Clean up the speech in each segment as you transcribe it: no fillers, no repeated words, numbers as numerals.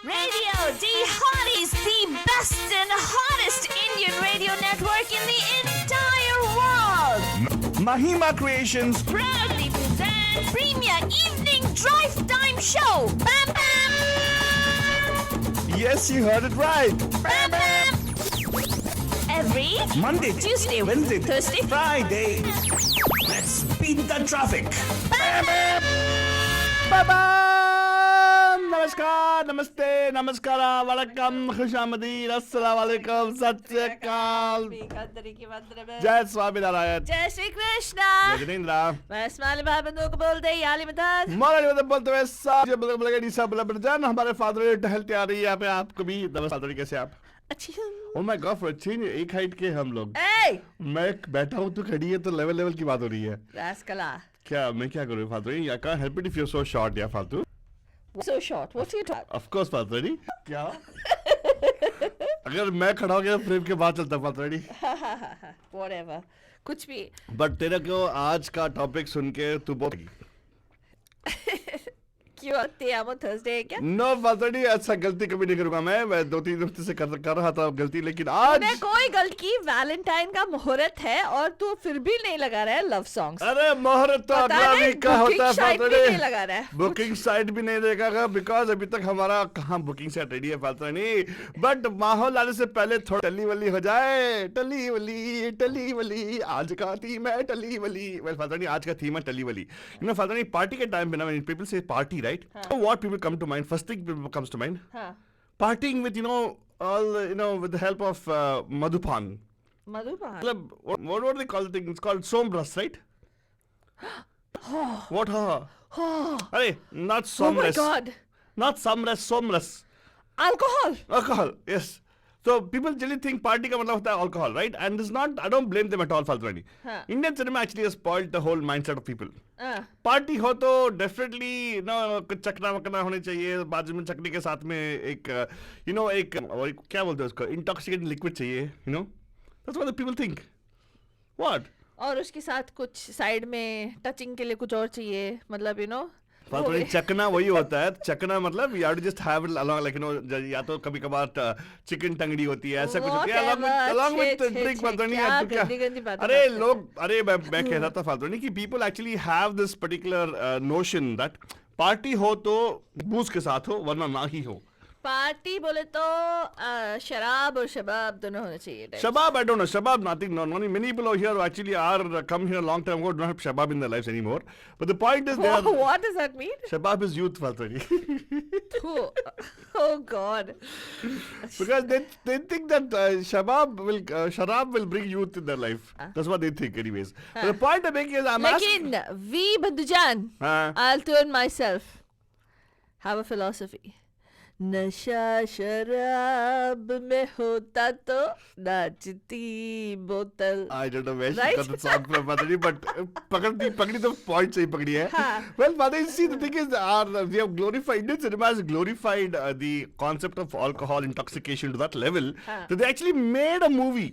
Radio D Hotties, the best and hottest Indian radio network in the entire world. Mahima Creations. Proudly present Premier Evening Drive Time Show. Bam Bam! Yes, you heard it right. Bam Bam! Every Monday, Tuesday, Wednesday, Thursday, Friday. Let's beat the traffic. Bam Bam! Bye-bye. नमस्कार, नमस्ते, नमस्कार, वलकम, खुशामदीद, अस्सलाम वालेकुम, सत श्री अकाल, जय स्वामीनारायण, जय श्री कृष्ण। जय जिनेंद्रा, मैं इस्माइल भाई बंदूक को बोलते हैं याली मदद। मोरा जी बोलते हुए सब हमारे फादर टहलते आ रही है यहाँ पे। आपको भी नमस्कार, कैसे आप? अच्छी oh my God, for change एक हाइट के हम लोग। ए मैं बैठा हूँ तो खड़ी है तो लेवल की बात हो रही है। रास्कला क्या मैं क्या करूँ father? I can't help it if you are so short या फालतू। so short what you talk of course father जी। क्या अगर मैं खड़ा हो गया फ्रेम के बाद चलता फादर जी। whatever कुछ भी। बट तेरा क्यों आज का टॉपिक सुन के तू बहुत क्यों ते हम थर्सडे है क्या? नो फादर जी, ऐसा गलती कभी नहीं करूंगा। मैं 2-3 हफ्ते से कर रहा था गलती, लेकिन आज मैं कोई गलती की। वैलेंटाइन का मुहूर्त है और तू फिर भी नहीं लगा रहा है लव सॉन्ग्स। अरे मुहूर्त तो अगला वीक का होता है फादर जी। नहीं लगा रहा है बुकिंग साइट भी नहीं देगा बिकॉज अभी तक हमारा कहाँ बुकिंग साइट रेडी है फादर नहीं। बट माहौल आने से पहले थोड़ा टली वली हो जाए। टली वली आज का थीम है टली वली। वेल फादर नहीं, आज का थीम है टली वली। यू नो फादर नहीं, पार्टी के टाइम पे ना व्हेन पीपल से party right, so what people come to mind, first thing people comes to mind, partying with with the help of madhupan. मतलब what do they call the thing? It's called somras, right? What? अरे not oh my somras, god not somras. alcohol Yes. So people generally think party का मतलब होता है alcohol, right? And it's not. I don't blame them at all, Faltrani. Indian cinema actually has spoiled the whole mindset of people. Party हो तो definitely कुछ चकना वकना होने चाहिए, बाजू में चकनी के साथ में एक एक क्या बोलते हैं उसको, इंटॉक्सिकेटिंग लिक्विड चाहिए, that's what the people think. What? और उसके साथ कुछ साइड में टचिंग के लिए कुछ और चाहिए, मतलब फालतू चकना वही होता है। चकना मतलब you have to just have it along, like या तो कभी कभार चिकन टंगड़ी होती है, ऐसा कुछ होती है अलोंग विद ड्रिंक। फालतू नहीं क्या? अरे लोग, अरे मैं कह रहा था फालतू नहीं कि people actually have this particular notion that party हो तो बूज के साथ हो, वरना ना ही हो। पार्टी बोले तो शराब और शबाब दोनों होने चाहिए। Shabab, I don't know. Shabab, nothing. No, many people over here who actually are come here a long time ago don't have shabab in their lives anymore. But the point is, what does that mean? Shabab is youth, Faltari. Oh God. Because they think that sharab will bring youth in their life. That's what they think, anyways. But the point I'm making is, I'm asking. Lekin, we Bandhujan, I'll turn myself. Have a philosophy. नशा शराब में होता तो नाचती बोतल। I don't know where she got the song from, Madhuri, but पकड़ी तो point सही पकड़ी है। Well, Madhuri, see, the thing is, we have glorified, Indian cinema has glorified the concept of alcohol intoxication to that level that they actually made a movie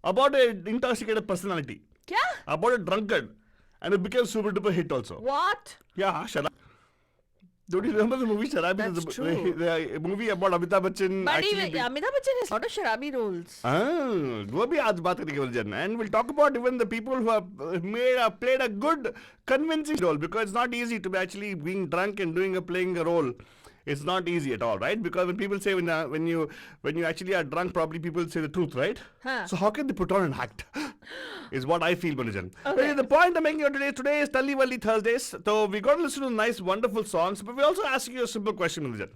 about an intoxicated personality. क्या? About a drunkard, and it became super duper hit also. What? Yeah, Sharab. Don't you remember the movie Sharabi? That's true. The movie about Amitabh Bachchan. But Amitabh Bachchan has not a sharabi roles. वो भी आज बात करेंगे version, and we'll talk about even the people who have played a good convincing role, because it's not easy to be actually being drunk and playing a role. It's not easy at all, right? Because when people say when you actually are drunk, probably people say the truth, right? So how can they put on an act? Is what I feel, Manijan. Okay. The point I'm making today is Talli Walli Thursdays. So we got to listen to nice, wonderful songs, but we also asking you a simple question, Manijan.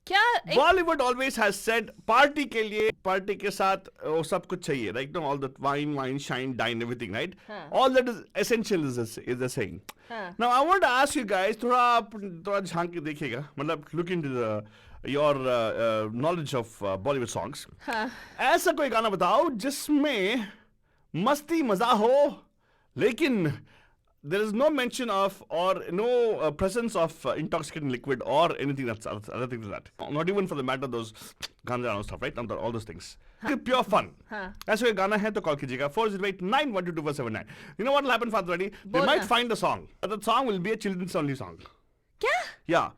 क्या? Bollywood always has said party के लिए, party के साथ वो सब कुछ चाहिए, right? All the wine, shine, dine, everything, right? All that is essential is the saying. Now I want to ask you guys, थोड़ा झांक के देखिएगा, मतलब look into your knowledge of Bollywood songs. ऐसा कोई गाना बताओ जिसमें मस्ती मजा हो, लेकिन there is no mention of or no presence of intoxicating liquid or anything that's other things than that. Not even for the matter those ganja and stuff, right? All those things. Pure fun. ऐसा कोई गाना है तो call कीजिएगा 408-912-479. You know what will happen, Father Reddy? They might find a song. That song will be a children's only song. क्या? Yeah.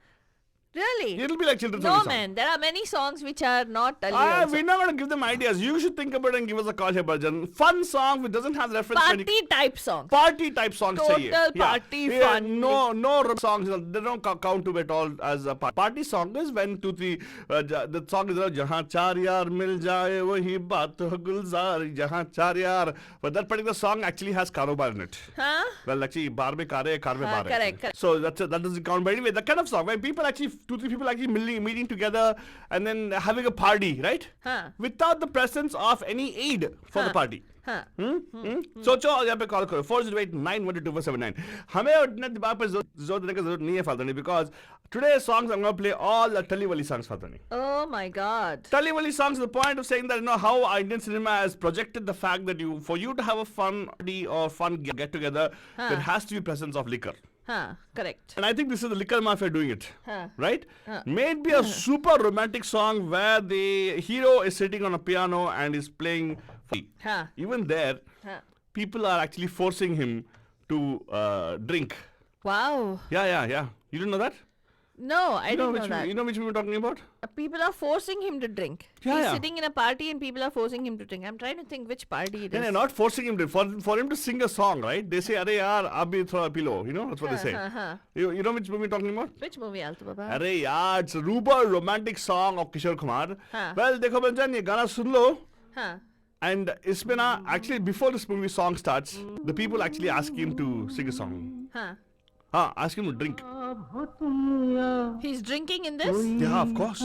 Really? It'll be like children's No, only song. man. There are many songs which are not Tali Ah, also. we're not going to give them ideas. You should think about it and give us a call here, Bhajan. Fun song which doesn't have reference. Party type songs. Party type songs. Total चाहिए. party fun. No songs. They don't count to it all as a party song. Is when 2, 3. The song is जहाँ चार यार मिल जाए वही बात हो गुलजार जहाँ चार यार. But that particular song actually has karobar in it. Huh? Well, actually, bar में कार है, कार में bar है. Correct. So that doesn't count. But anyway, that kind of song when people actually 2, 3 people actually meeting together and then having a party, right? Huh. Without the presence of any aid for the party. Huh. सोचो यहाँ पे call करो 4089122479. हमें इतना दिमाग पे जोर देने की जरूरत नहीं है father because today's songs I'm going to play all the Tali Wali songs father. Oh my God. Tali Wali songs, the point of saying that how our Indian cinema has projected the fact that for you to have a fun party or fun get together, there has to be presence of liquor. Huh. Correct. And I think this is the liquor mafia doing it. Huh. Right? Maybe a super romantic song where the hero is sitting on a piano and is playing. Huh. Even there, people are actually forcing him to drink. Wow. Yeah. You didn't know that? No, I didn't know that. You know which movie we're talking about? People are forcing him to drink. He's sitting in a party and people are forcing him to drink. I'm trying to think which party it is. No, not forcing him to. For him to sing a song, right? They say, "Arey yaar, abhi thoda pee lo." You know, that's what they say. You know which movie we're talking about? Which movie, Altu Baba? Arey yaar, it's a super romantic song of Kishore Kumar. Well, dekho Banjan, ye gana sun lo. And isme na, actually before this movie song starts, the people actually ask him to sing a song. Ask him to drink. He's drinking in this? Yeah, of course.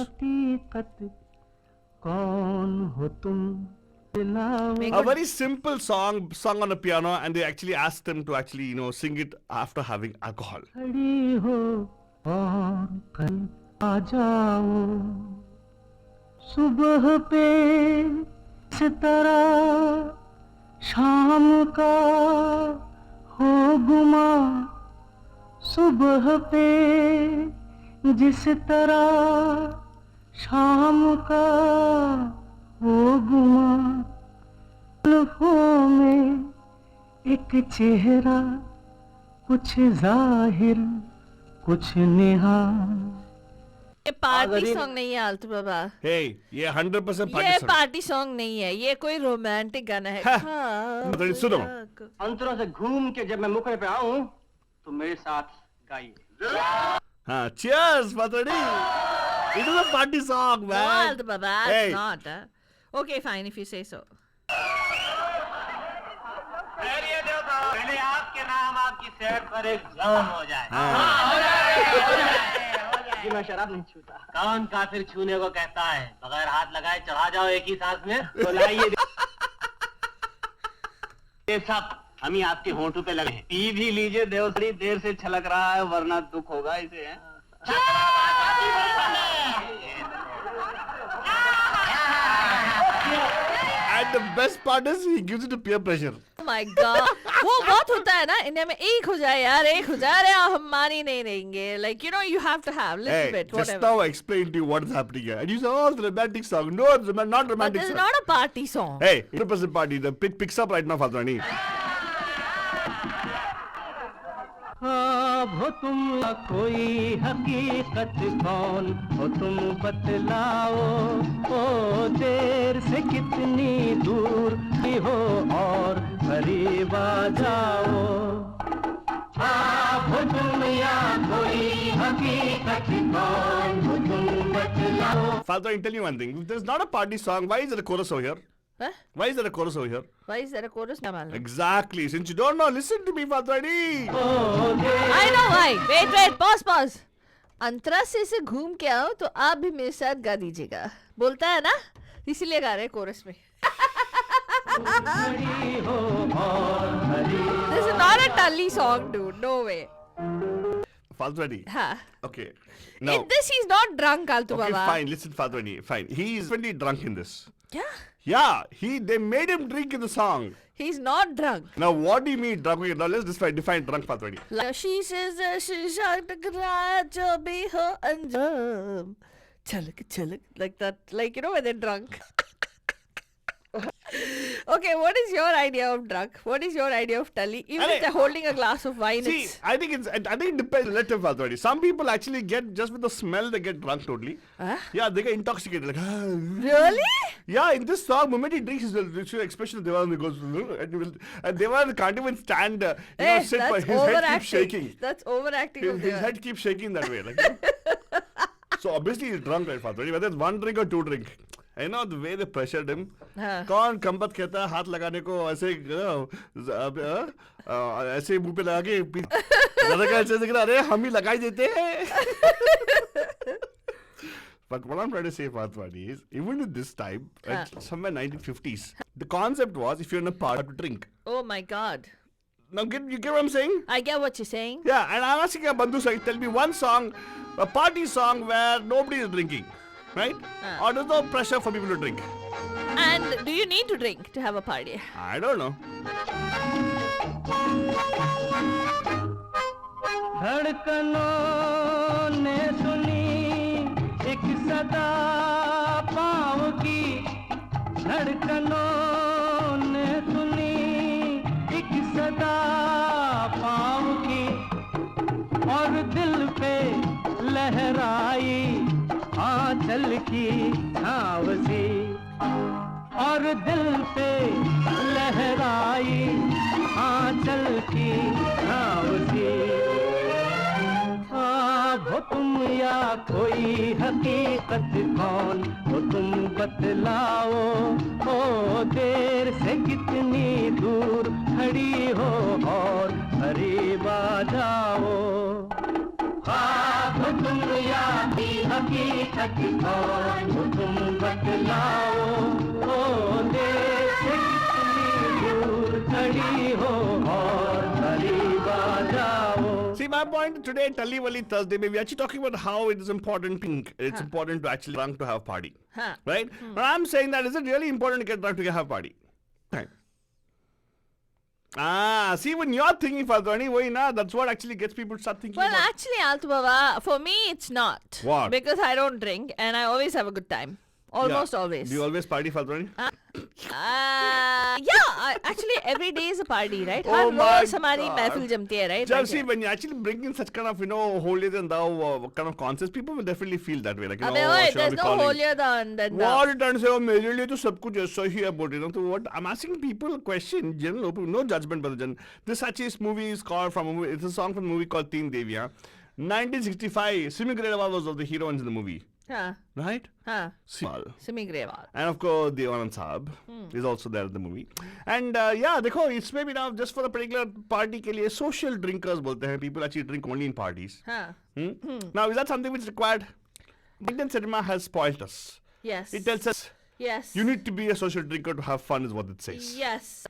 A very simple song sung on a piano, and they actually asked him to actually, sing it after having alcohol. सुबह पे जिस तरह शाम का वो गुमा लम्हों में एक चेहरा कुछ जाहिर कुछ नेहा. ये पार्टी सॉन्ग नहीं है आलतू बाबा. Hey, ये 100% party ये song. पार्टी सॉन्ग नहीं है. ये कोई रोमांटिक गाना है. सुनो. अंतरों से घूम के जब मैं मुखड़े पे आऊं तो मेरे साथ गाइए. Cheers, Patrani. It is a party song, man. No, Altu Baba, it's not. Okay, fine, if you say so. पहले आपके नाम आपकी सेहत पर एक जाम हो जाए. जी मैं शराब नहीं छूता. कौन काफिर छूने को कहता है? बगैर हाथ लगाए चढ़ा जाओ एक ही सांस में. तो लाइए. ये सब हम ही आपके होंठों पे लगे. पी भी लीजिए देवसरी, देर से छलक रहा है वरना दुख होगा इसे. And the best part is he gives it to peer pressure. Oh my God. वो बहुत होता है ना इंडिया में. एक हो जाए यार, एक हो जाए. अरे हम मानी नहीं रहेंगे. Like you have to have little bit just whatever. now I explained to you what is happening here, and you say, "Oh, it's a romantic song." No, it's not But romantic this is song. not a party song. Hey, 100% party. The pit picks up right now, Fadrani. हो तुम कोई हकीकत कौन हो तुम बतलाओ. ओ देर से कितनी दूर भी हो और करीब आ जाओ. हो तुम या कोई हकीकत कौन हो तुम बतलाओ. Father, I tell you one thing. If there's not a party song, why is there a chorus over here? Huh? Why is there a chorus over here? Why is there a chorus? क्या मालूम? Exactly. Since you don't know, listen to me, Fadrani. I know why. Wait. Pause. अंतरा से इसे घूम के आओ तो आप भी मेरे साथ गा दीजिएगा. बोलता है ना, इसीलिए गा रहे हैं कोरस में. This is not a Tully song, dude. No way. Fadrani. Okay. Now, In this, he's not drunk, Altu okay, Baba. fine. Listen, Fadrani. Fine. He is really drunk in this. Yeah. Yeah. They made him drink in the song. He's not drunk. Now, what do you mean drunk? Okay, now let's define drunk, Fadrani. Like, she says that she's shocked to cry to be her anjam. Chalak. Like that. Like, when they're drunk. Okay, what is your idea of drunk? What is your idea of tully? Even if Arey, they're holding a glass of wine, See, it's... I think it depends relative already. Some people actually get just with the smell they get drunk totally. Huh? Yeah, they get intoxicated like. Really? Yeah, in this song, moment he drinks, his expression Devan goes and Devan can't even stand. Sit, but his head keeps shaking. That's overacting. His head keeps shaking that way. Like, so obviously he's drunk right Fatwadi, whether it's one drink or two drink. You know the way they pressured him. हाँ. कौन कंबत कहता है हाथ लगाने को ऐसे ऐसे मुंह पे लगा के ज्यादा का ऐसे दिख रहा अरे हम ही लगाई देते हैं. But what I'm trying to say, Fatwadi, is even at this time, somewhere 1950s, the concept was if you're in a party, you have to drink. Oh my God. Now, you get what I'm saying? I get what you're saying. Yeah, and I'm asking a Bandhu side, tell me one song, a party song where nobody is drinking, right? Or there's no pressure for people to drink. And do you need to drink to have a party? I don't know. धड़कनों ने सुनी एक सदा पाँव की, धड़कनों ने सुनी एक सदा पाँव की, और दिल पे लहराई आंचल की छाँव सी, और दिल पे लहराई आंचल की छाँव सी. हो तुम या कोई हकीकत कौन हो तुम बतलाओ, ओ देर से कितनी दूर खड़ी हो और करीब आ जाओ. हो तुम या कोई हकीकत कौन हो तुम बतलाओ, ओ देर से कितनी दूर खड़ी हो और करीब आ जाओ. See, my point today, Tully Wali Thursday, we're actually talking about how it is important it's important to actually drunk to have party. Huh. Right? But I'm saying that is it really important to get drunk to have party? Right. See, when you're thinking Fatwani, that's what actually gets people to start thinking Well, about. actually, Altu Baba, for me, it's not. What? Because I don't drink and I always have a good time. Almost always. Do you always party, Fatwani? Actually, every day is a party, right? Oh her my रोज हमारी God. महफिल जमती है, right? Just see, when you actually bring in such kind of, holier than thou kind of concepts, people will definitely feel that way. Like, अबे ओए, there's no holier than What thou. you trying to say? मेरे लिए तो सब कुछ ऐसा ही है about it. So what I'm asking people a question, general, no judgment, brother. This actually movie is called from a movie. It's a song from a movie called Teen Deviya. 1965. Simi Grewal was one of the heroines in the movie, हाँ, right? हाँ. Simal. Simi Grewal. And of course, Devanand Saab is also there in the movie. And yeah, देखो, it's maybe now just for a particular party के लिए social drinkers बोलते हैं. People actually drink only in parties. हाँ. Now, is that something which is required? Indian cinema has spoiled us. Yes. It tells us Yes. you need to be a social drinker to have fun, is what it says. Yes.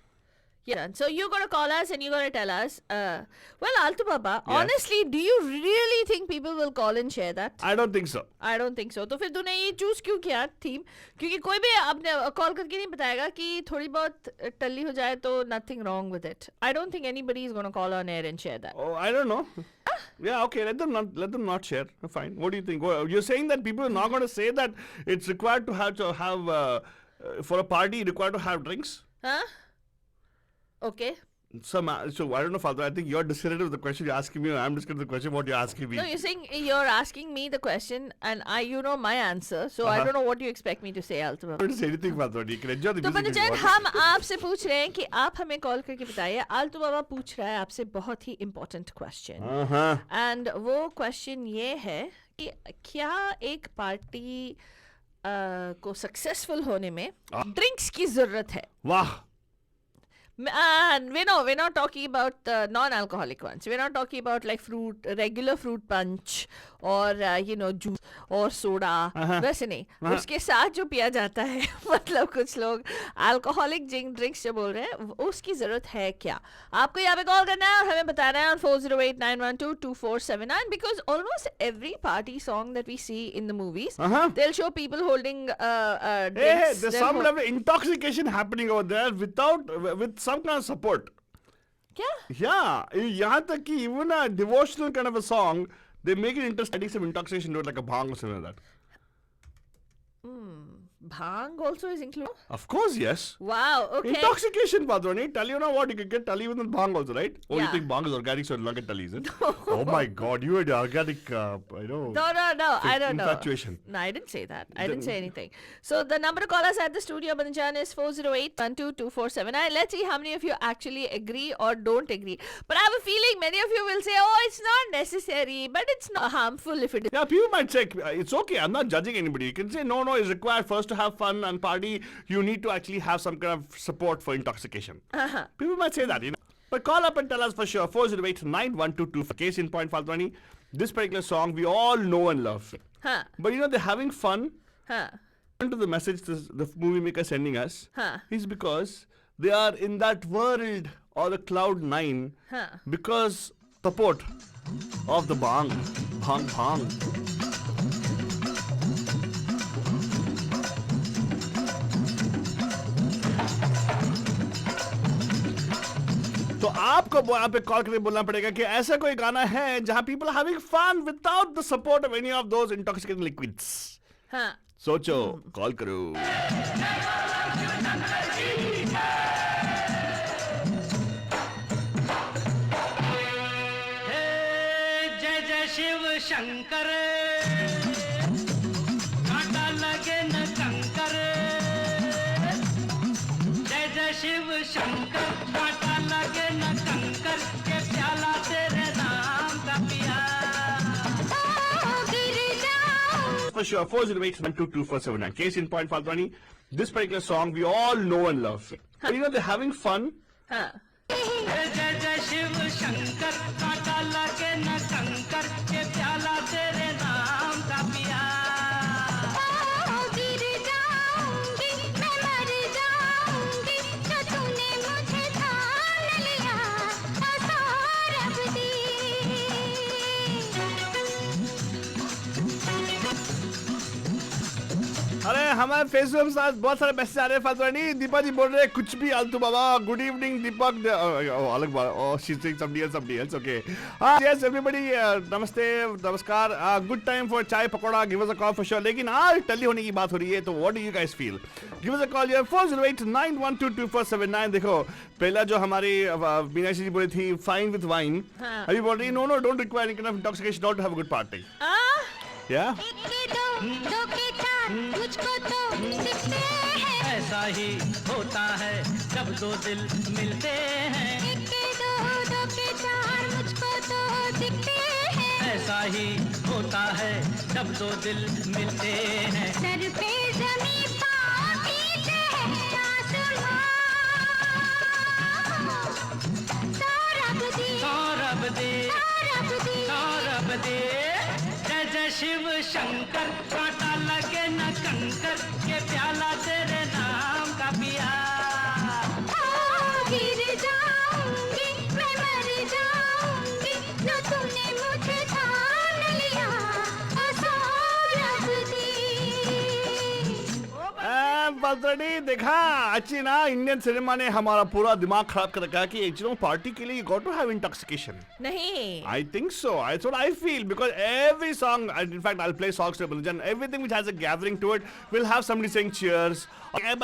Yeah. So you're gonna call us and you're gonna tell us. Well, Altu Baba, Yes. honestly, do you really think people will call and share that? I don't think so. I don't think so. तो फिर तूने ये choose क्यों किया theme? क्योंकि कोई भी आपने कॉल करके नहीं बताएगा कि थोड़ी बहुत टल्ली हो जाए तो nothing wrong with it. I don't think anybody is gonna call on air and share that. Oh, I don't know. Yeah, okay. Let them not share. Fine. What do you think? You're saying that people are not going to say that it's required to have for a party required to have drinks. Huh? Okay. So I don't know, Father. I think you're discredited with the question you're asking me. I'm discredited with the question what you're asking me. No, you're saying you're asking me the question and you know my answer. So I don't know what you expect me to say, Altu Baba. I don't say anything, Father. You can enjoy the तो music. पंडित हम आपसे पूछ रहे हैं कि आप हमें call करके बताइए. आलतू बाबा पूछ रहा है आपसे बहुत ही इम्पोर्टेंट क्वेश्चन. एंड वो क्वेश्चन ये है कि क्या एक पार्टी को सक्सेसफुल होने में ड्रिंक्स की जरूरत है? वाह. And we're not talking about non-alcoholic ones. We're not talking about like regular fruit punch or juice or soda. वैसे नहीं. उसके साथ जो पिया जाता है, मतलब कुछ लोग alcoholic drinks जो बोल रहे हैं, उसकी जरूरत है क्या? आपको यहाँ पे कॉल करना है और हमें बताना है on 408-912-2479 because almost every party song that we see in the movies, they'll show people holding drinks. Hey, there's some level of intoxication happening over there with some kind of support. क्या? Yeah, यहाँ तक कि even a devotional kind of a song, they make it interesting. Adding some intoxication to it like a bhang or something like that. Bhang also is included? Of course, yes. Wow, okay. Intoxication, Padwani. Tell you know what? You can get Tully with bhang also, right? Oh, you Yeah. think bhang is organic, so you'll not get Tully, is it? Oh my God, you had organic, No, I don't know. infatuation. No, I didn't say that. I didn't say anything. So the number to call us at the studio, Banjan, is 408-122479. Let's see how many of you actually agree or don't agree. But I have a feeling many of you will say, oh, it's not necessary, but it's not harmful if it is. Yeah, people might say, it's okay, I'm not judging anybody. You can say, no, it's required for us to have fun and party. You need to actually have some kind of support for intoxication. People might say that, But call up and tell us for sure. 408-9122. For case in point, Faltwani, this particular song we all know and love. Huh. But they're having fun. Huh. To the message the movie maker sending us Huh. is because they are in that world or the cloud nine because support of the bhang. तो आपको यहाँ पे call करके बोलना पड़ेगा कि ऐसा कोई गाना है जहां people are having fun without the support of any of those intoxicating liquids. Huh. सोचो, कॉल करो. जय जय शिव शंकर कांटा लगे न कंकर जय जय शिव शंकर कांटा लगे न कंकर के प्याला तेरे नाम का पिया For sure, 408-122479. Case in point, Faltwani, this particular song we all know and love. But they're having fun. Huh. जय जय शिव शंकर कांटा लगे न कंकर के प्याला तेरे नाम का पिया गिर जाऊंगी मैं मर जाऊंगी जो तूने मुझे ठान लिया सौरभ दी अरे हमारे फेसबुक के साथ बहुत सारे मैसेज आ रहे हैं फालतूनी. दीपा जी बोल रहे हैं कुछ भी आलतू बाबा. गुड इवनिंग दीपक. अलग बात. She is saying somebody else. Okay. Yes everybody. नमस्ते नमस्कार. Good time for चाय pakora. Give us a call for sure. लेकिन आज टल्ली होने की बात हो रही है तो what do you guys feel? Give us a call here 408-9122-2479. देखो पहला जो हमारी मीनाक्षी जी बोली थी fine with wine. अभी बोल रही no don't require any kind of intoxication not to have a good party. Yeah. एक दो के चार मुझको तो दिखते हैं ऐसा ही होता है जब दो दिल मिलते हैं एक दो के चार मुझको तो दिखते हैं ऐसा ही होता है जब दो दिल मिलते हैं सर पे ज़मीं पाँव नीचे है आसमां सौरभ दी सौरभ दे सौरभ दी सौरभ दे जय जय शिव शंकर कांटा लगे न कंकर के प्याला तेरे नाम का पिया गिर जाऊंगी मैं मर जाऊंगी जो तूने मुझे ठान लिया सौरभ दी फालतूनी देखा अच्छी ना इंडियन सिनेमा ने हमारा पूरा दिमाग खराब कर रखा है कि पार्टी के लिए you got to have intoxication. नहीं. I think so. That's what I feel because every song, and in fact, I'll play songs to Banjan. Everything which has a gathering to it will have somebody saying cheers.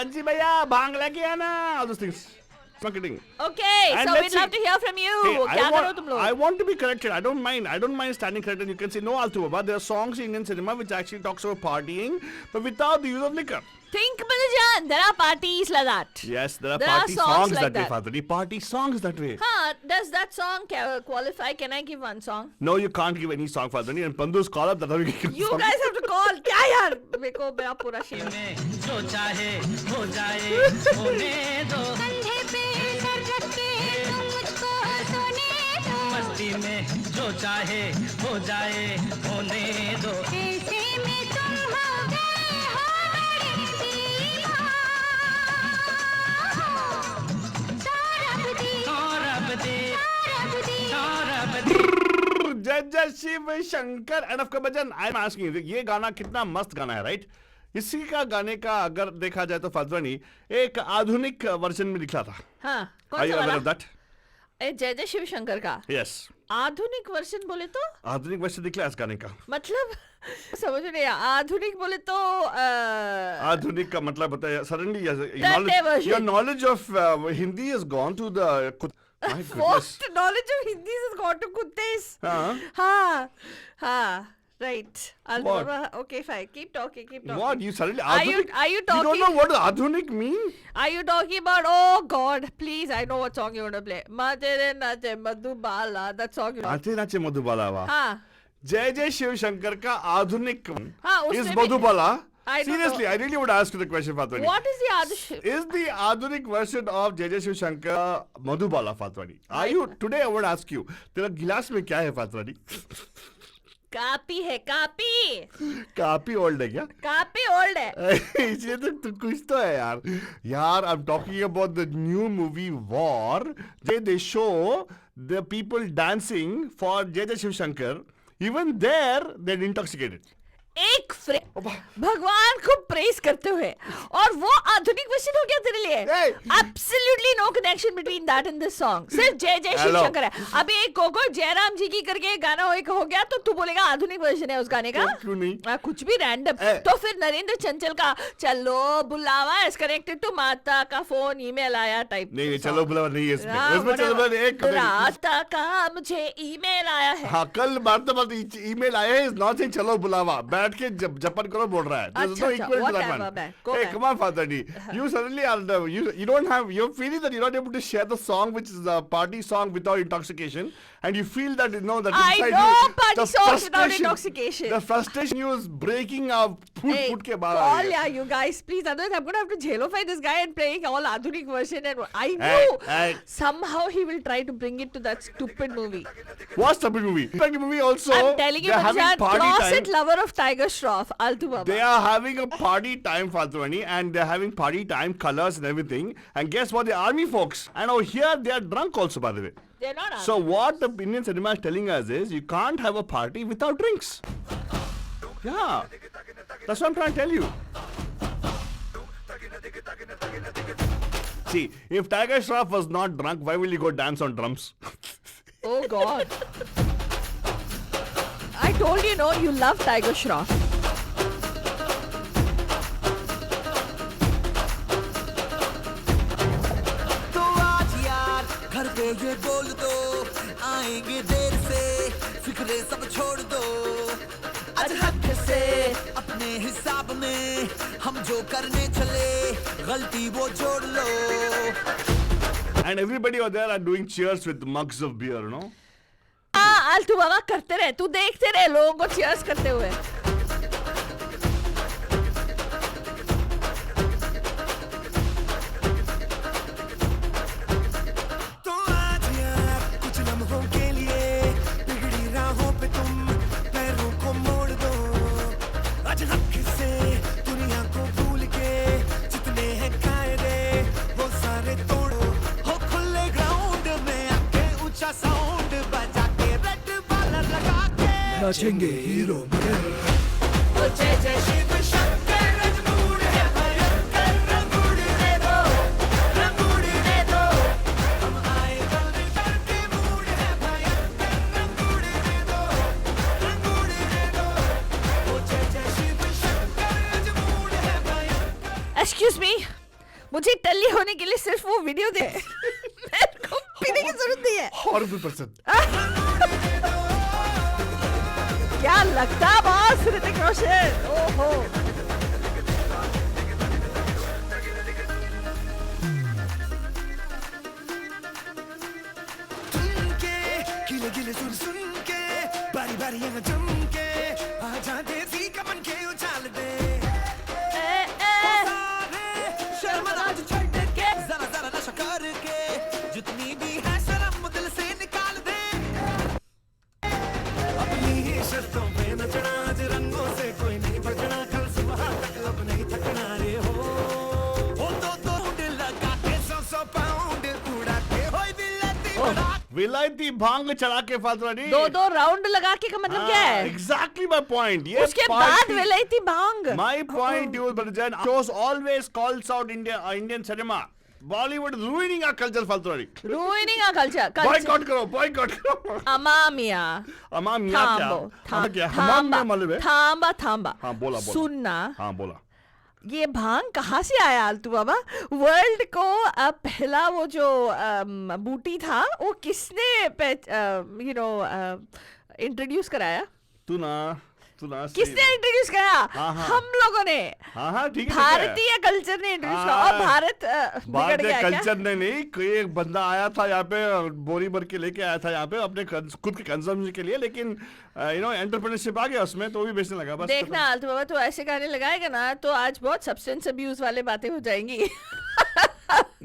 Bansi bhaiya, bhang lage aana. All those things. I'm not kidding. Okay, And so let's we'd love see. to hear from you. Hey, क्या करो तुम लोग? I want to be corrected. I don't mind. I don't mind standing corrected. You can say no, Altu Baba. There are songs in Indian cinema which actually talks about partying, but without the use of liquor. Think, Banjan, there are parties like that. Yes, there are There are party songs songs like that way, that. Father. Party songs that way. Huh, does that song qualify? Can I give one song? No, you can't give any song, Father. And Pandu's call up. That's how we can give You song. guys have to call. क्या यार? मेरे को मेरा पूरा शेर. में जो चाहे हो जाए होने दो कंधे पे सर रख के तुम मुझको सोने दो मस्ती में जो चाहे हो जाए होने दो ऐसे में तुम हो गए हो बड़े दीवान सौरभ दी सौरभ दे सौरभ दी सौरभ दे जय जय शिव शंकर एंड ऑफ भजन. आई एम आस्किंग ये गाना कितना मस्त गाना है, राइट? इसी का गाने का अगर देखा जाए तो फादवानी एक आधुनिक वर्जन में निकला था. हाँ, Are कौन you सा aware वाला? of that? जय जय शिव शंकर का Yes. आधुनिक वर्जन बोले तो आधुनिक वर्षन निकला इस गाने का. मतलब समझ नहीं आया। आधुनिक बोले तो आधुनिक का मतलब होता है suddenly Sunday version. your knowledge of Hindi has gone to the my goodness. What knowledge of Hindi has got to Kuttis? हाँ, right. What? Okay, fine. Keep talking. What you suddenly Are you You talking? don't know what आधुनिक mean? Are you talking about? Oh God, please! I know what song you want to play. Matere nache Madhubala. That song. नाचे नाचे मधुबाला वाह. हाँ. जय जय शिव शंकर का आधुनिक हाँ, is उसमें भी- Madhubala. I don't Seriously, know. I really would ask you the question, Fatwani. What is the Adish? Is the आधुनिक version of जय Jai Shiv Shankar Madhubala, Fatwani? Are you today? I would ask you. तेरा गिलास में क्या है, Fatwani? कापी है कापी काफी old है क्या? कापी ओल्ड है इसलिए तो कुछ तो है यार. यार, I'm talking about the new movie War. They show the people dancing for Jai Jai Shiv Shankar. Even there, they're intoxicated. एक भगवान को प्रेस करते हुए और वो आधुनिक वर्जन हो गया तेरे लिए. Absolutely no connection between that and this song. सिर्फ जय जय शिव शंकर है. अभी एक कोको जयराम जी की करके एक गाना हो गया तो तू बोलेगा आधुनिक वर्जन है उस गाने का. क्यों नहीं? कुछ भी रैंडम. तो फिर नरेंद्र चंचल का चलो बुलावा इज कनेक्टेड टू माता का फोन ईमेल आया टाइप. नहीं, चलो बुलावा नहीं है इसमें चलो बुलावा एक माता का मुझे ईमेल आया है. हाँ, कल माता ईमेल आया है. इज नॉट सेइंग चलो बुलावा. बैठ के जपन करो बोल रहा है. There's no equal to that one. Hey, come on, Fatwani. You suddenly are you don't have, you're feeling that you're not able to share the song which is a party song without intoxication, and you feel that that I inside know you, party the songs without frustration- intoxication. The frustration you is breaking up. Put के बाहर आ call रही है. yeah, you guys, please. Otherwise, I'm gonna have to jailify this guy and playing all Adhunik version. And I knew Hey. somehow he will try to bring it to that stupid movie. What stupid movie? Stupid movie also. I'm telling you, they're having Manjat, party closet time. lover of Tiger Shroff, Altu Baba. They are having a party time, Fatwani, and they're having party time, colors and everything. And guess what? The army folks. And over here, they are drunk also, by the way. They're not. So what the Indian cinema is telling us is, you can't have a party without drinks. Yeah. That's what I'm trying to tell you. See, if Tiger Shroff was not drunk, why will he go dance on drums? Oh God. I told you, no, you love Tiger Shroff. तो आज यार घर पे ये बोल दो आएंगे देर से फिक्रे सब छोड़ दो आज हक से अपने हिसाब में हम जो करने चले गलती वो जोड़ लो. And everybody over there are doing cheers with mugs of beer, you know? हाँ, आलतू बाबा करते रहे. तू देखते रहे लोगों को cheers करते हुए. तो आज यार कुछ लम्हों के लिए बिगड़ी राहों पे तुम पैरों को मोड़ दो आज हक से दुनिया को भूल के जितने हैं कायदे वो सारे तोड़ो हो खुले ग्राउंड में आके ऊंचा साउंड बजा के रेड बालर लगा के नाचेंगे हीरो में जय जय शिव शंकर रंगूड़ है भयंकर रंगूड़ने दो रंगूड़ने दो हम आए जल्दी करके मूड है भयंकर रंगूड़ने दो रंगूड़ने दो ओ जय जय शिव शंकर रंगूड़ है भयंकर. Excuse me, मुझे टल्ली होने के लिए सिर्फ वो वीडियो दे. मेरे को पीने की जरूरत नहीं है. Horrible person. क्या लगता बॉस ऋतिक रोशन. ओहो. सुन के गिले गिले सुन सुन के बारी बारी यहाँ जम के आजा देसी कमन के उछाल दे शर्मा आज छट के जरा जरा नशा करके जितनी भी है शर्म दिल से निकाल दे अपनी ही शर्तों पे नचना आज रंगों से कोई नहीं बचना कल सुबह तक अब नहीं थकना रे हो दो लगा के 100 पाउंड उड़ा के होई बिलती उड़ा विलायती भांग चढ़ा के फातवानी. दो राउंड लगा के का मतलब क्या है? Exactly my point. Yes, उसके बाद विलायती भांग. My point is, Bharjan, shows always calls out Indian cinema. Bollywood ruining our culture, Faltwani. Ruining our culture. Boycott करो. Amamiya. अमाम मियाँ क्या? हाँ क्या? हमाम मियाँ मालूम है? थांबा. हाँ बोला. सुनना. हाँ बोला. ये भांग कहाँ से आया आलतू बाबा? वर्ल्ड को पहला वो जो बूटी था वो किसने इंट्रोड्यूस कराया? तू ना किसने इंट्रोड्यूस कराया? हम लोगों ने. हाँ ठीक है. भारतीय कल्चर ने इंट्रोड्यूस करा और भारत बिगड़ गया क्या? कल्चर ने नहीं, कोई एक बंदा आया था यहाँ पे, बोरी भर के लेके आया था यहाँ पे अपने खुद के कंजम्पशन के लिए, लेकिन एंटरप्रेन्योरशिप आ गया उसमें तो वो भी बेचने लगा. बस देखना आलतू बाबा, तो ऐसे गाने लगाएगा ना तो आज बहुत सब्सटेंस अब्यूज वाले बातें हो जाएंगी.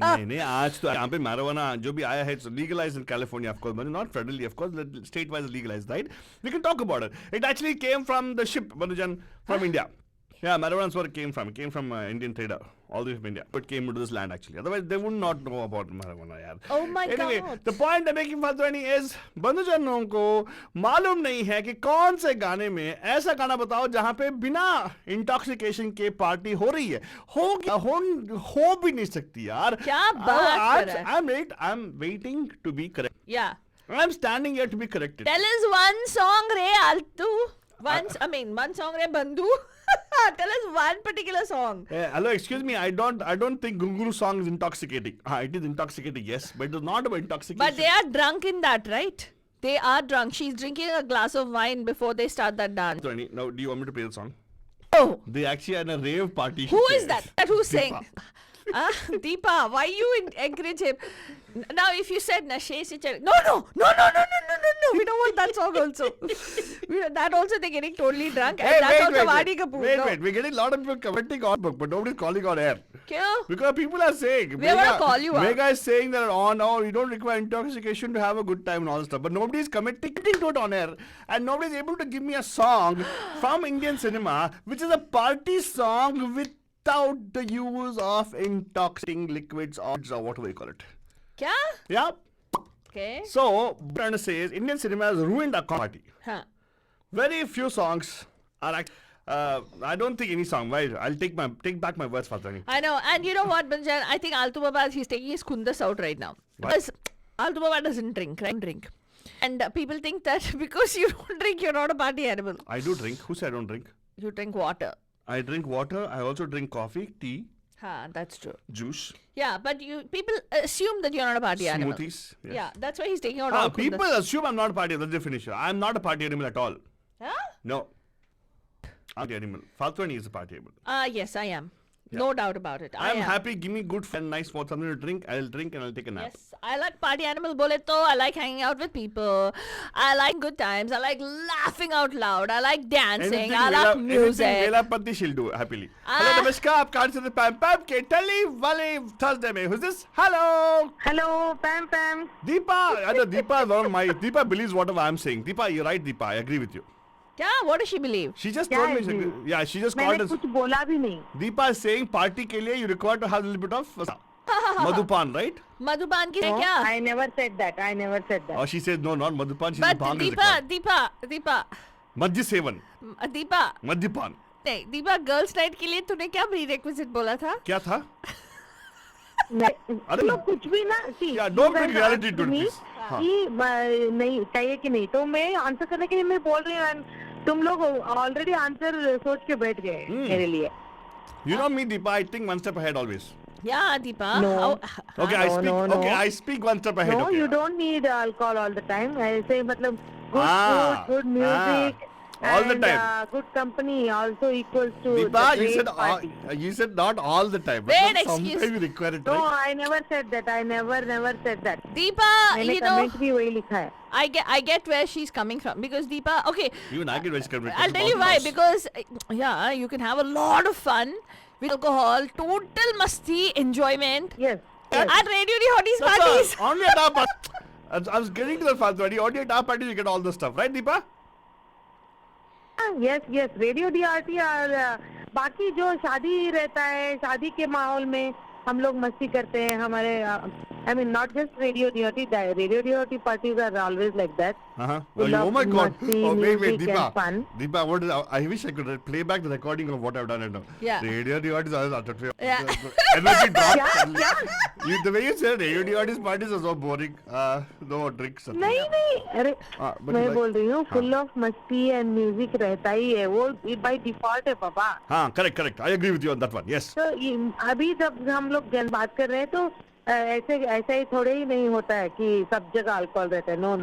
नहीं आज तो यहाँ पे marijuana जो भी आया है, it's legalized in California, of course, but not federally, of course, state wise legalized, right? We can talk about it. It actually came from the ship, Manujan, from India. Yeah, marijuana is where it came from. It came from Indian trader, all the way from India. It came into this land actually. Otherwise, they would not know about marijuana. Yaar. Oh my anyway, God. The point I'm making, Faltwani, is बंधुजनों को मालूम नहीं है कि कौन से गाने में ऐसा गाना बताओ जहाँ पे बिना इंटॉक्सिकेशन के पार्टी हो रही है. हो भी नहीं सकती यार. क्या बात कर रहा है? I'm waiting to be correct. Yeah. I'm standing here to be corrected. Tell us one song, Re Altu. One song, Re Bandhu. Tell us one particular song. Hello, excuse me. I don't think Gunguru song is intoxicating. It is intoxicating, yes, but it is not about intoxication. But they are drunk in that, right? They are drunk. She's drinking a glass of wine before they start that dance. Now, do you want me to play the song? Oh. They actually had a rave party. Who is that? Who's saying? Deepa, why you encourage him? Now, if you said Nashe se chal, no, we don't want that song also. That also they're getting totally drunk, and that's also Vadi Kapoor. Wait, we're getting a lot of people commenting on book, but nobody's calling on air. Kyun? Because people are saying, We want to call you out. Mega is saying that you don't require intoxication to have a good time and all this stuff, but nobody's commenting to it on air, and nobody's able to give me a song from Indian cinema which is a party song without the use of intoxicating liquids or whatever you call it. Kya? Yeah. Okay. So, what I'm trying to say is Indian cinema has ruined our party. Huh. Very few songs are I don't think any song. Right? I'll take back my words, Fatani. I know, and you know what, Banjan? I think Altu Baba, he's taking his kundas out right now. Because Altu Baba doesn't drink, right? And people think that because you don't drink, you're not a party animal. I do drink. Who said I don't drink? You drink water. I drink water. I also drink coffee, tea, That's true. juice, Yeah, but people assume that you're not a party animal. smoothies. Yes. Yeah, that's why he's taking out all People kundas. assume I'm not a party animal. That's the definition. I'm not a party animal at all. Huh? No. I'm the animal. Faltwani is a party animal. Yes, I am. No doubt about it. I'm am. happy. Give me good, fun, nice, for something to drink. I'll drink and I'll take a nap. Yes, I like party animal boleto. I like hanging out with people. I like good times. I like laughing out loud. I like dancing. I like music. Anything Velapati she'll do happily. Hello, Namaskar. आप कहाँ से Pam Pam के टली वाले Thursday में? Who's this? Hello. Hello, Pam Pam. Deepa. Deepa is one of my. Deepa believes whatever I'm saying. Deepa, you're right, Deepa. I agree with you. Yeah, what does she believe? She just क्या told है me. Ji? Yeah, she just मैंने called us. कुछ बोला भी नहीं. Deepa is saying party के लिए you require to have a little bit of Madhupan, right? Madhuban की No, क्या? I never said that. I never said that. Or she says no, not Madhupan. She But says bhang is required. Deepa, Madhya Sevan. Deepa, Madhyapan. नहीं, Deepa girls night के लिए तूने क्या prerequisite बोला था? क्या था? तुम लोग कुछ भी ना see, Yeah, don't you bring guys reality asked to it, me please. कि नहीं चाहिए कि नहीं, तो मैं आंसर करने के लिए मैं बोल रही हूँ. तुम लोग ऑलरेडी आंसर सोच के बैठ गए मेरे लिए. You know me, Deepa. I think one step ahead always. Yeah, Deepa. No. Okay, I speak. no. Okay, I speak one step ahead. No, okay. you don't need alcohol all the time. I say मतलब good Ah, food, good music, all the and time. Good company also equals to Deepa, the you said great party. you said not all the time. But Wait, sometimes excuse- you require it, No, right? I never said that. I never said that. Deepa, मैंने you know, comment भी वही लिखा है. I get where she's coming from because Deepa, okay, Even I get very scared. I'll tell you why. Because yeah, you can have a lot of fun with alcohol, total masti, enjoyment Yes. at Radio D Hotties That's parties. all. Only at our party. I was getting to the Faltwani. Only at our party you get all this stuff, right, Deepa? Yes. Radio DRT और बाकी जो शादी रहता है, शादी के माहौल में हम लोग मस्ती करते हैं. हमारे I mean, not just Radio DOT. Radio DOT parties are always like that. Uh-huh. Full Oh of my God. musty Oh, wait, music Deepa. and fun. Deepa, what is, I wish I could play back the recording of what I've done right now. Yeah. Radio DOT's always after Yeah. Energy dropped. Yeah, suddenly. yeah. The way you said Radio DOT's parties are so boring. No drinks. nothing. नहीं अरे but मैं like- बोल रही हूँ full of मस्ती and music रहता ही है वो बाय डिफॉल्ट है पापा. हाँ, correct. I agree with you on that one. Yes. तो अभी जब हम लोग बात कर रहे हैं तो ऐसे ही थोड़े ही नहीं होता है कि सब जगह अल्कोहल रहता है. नो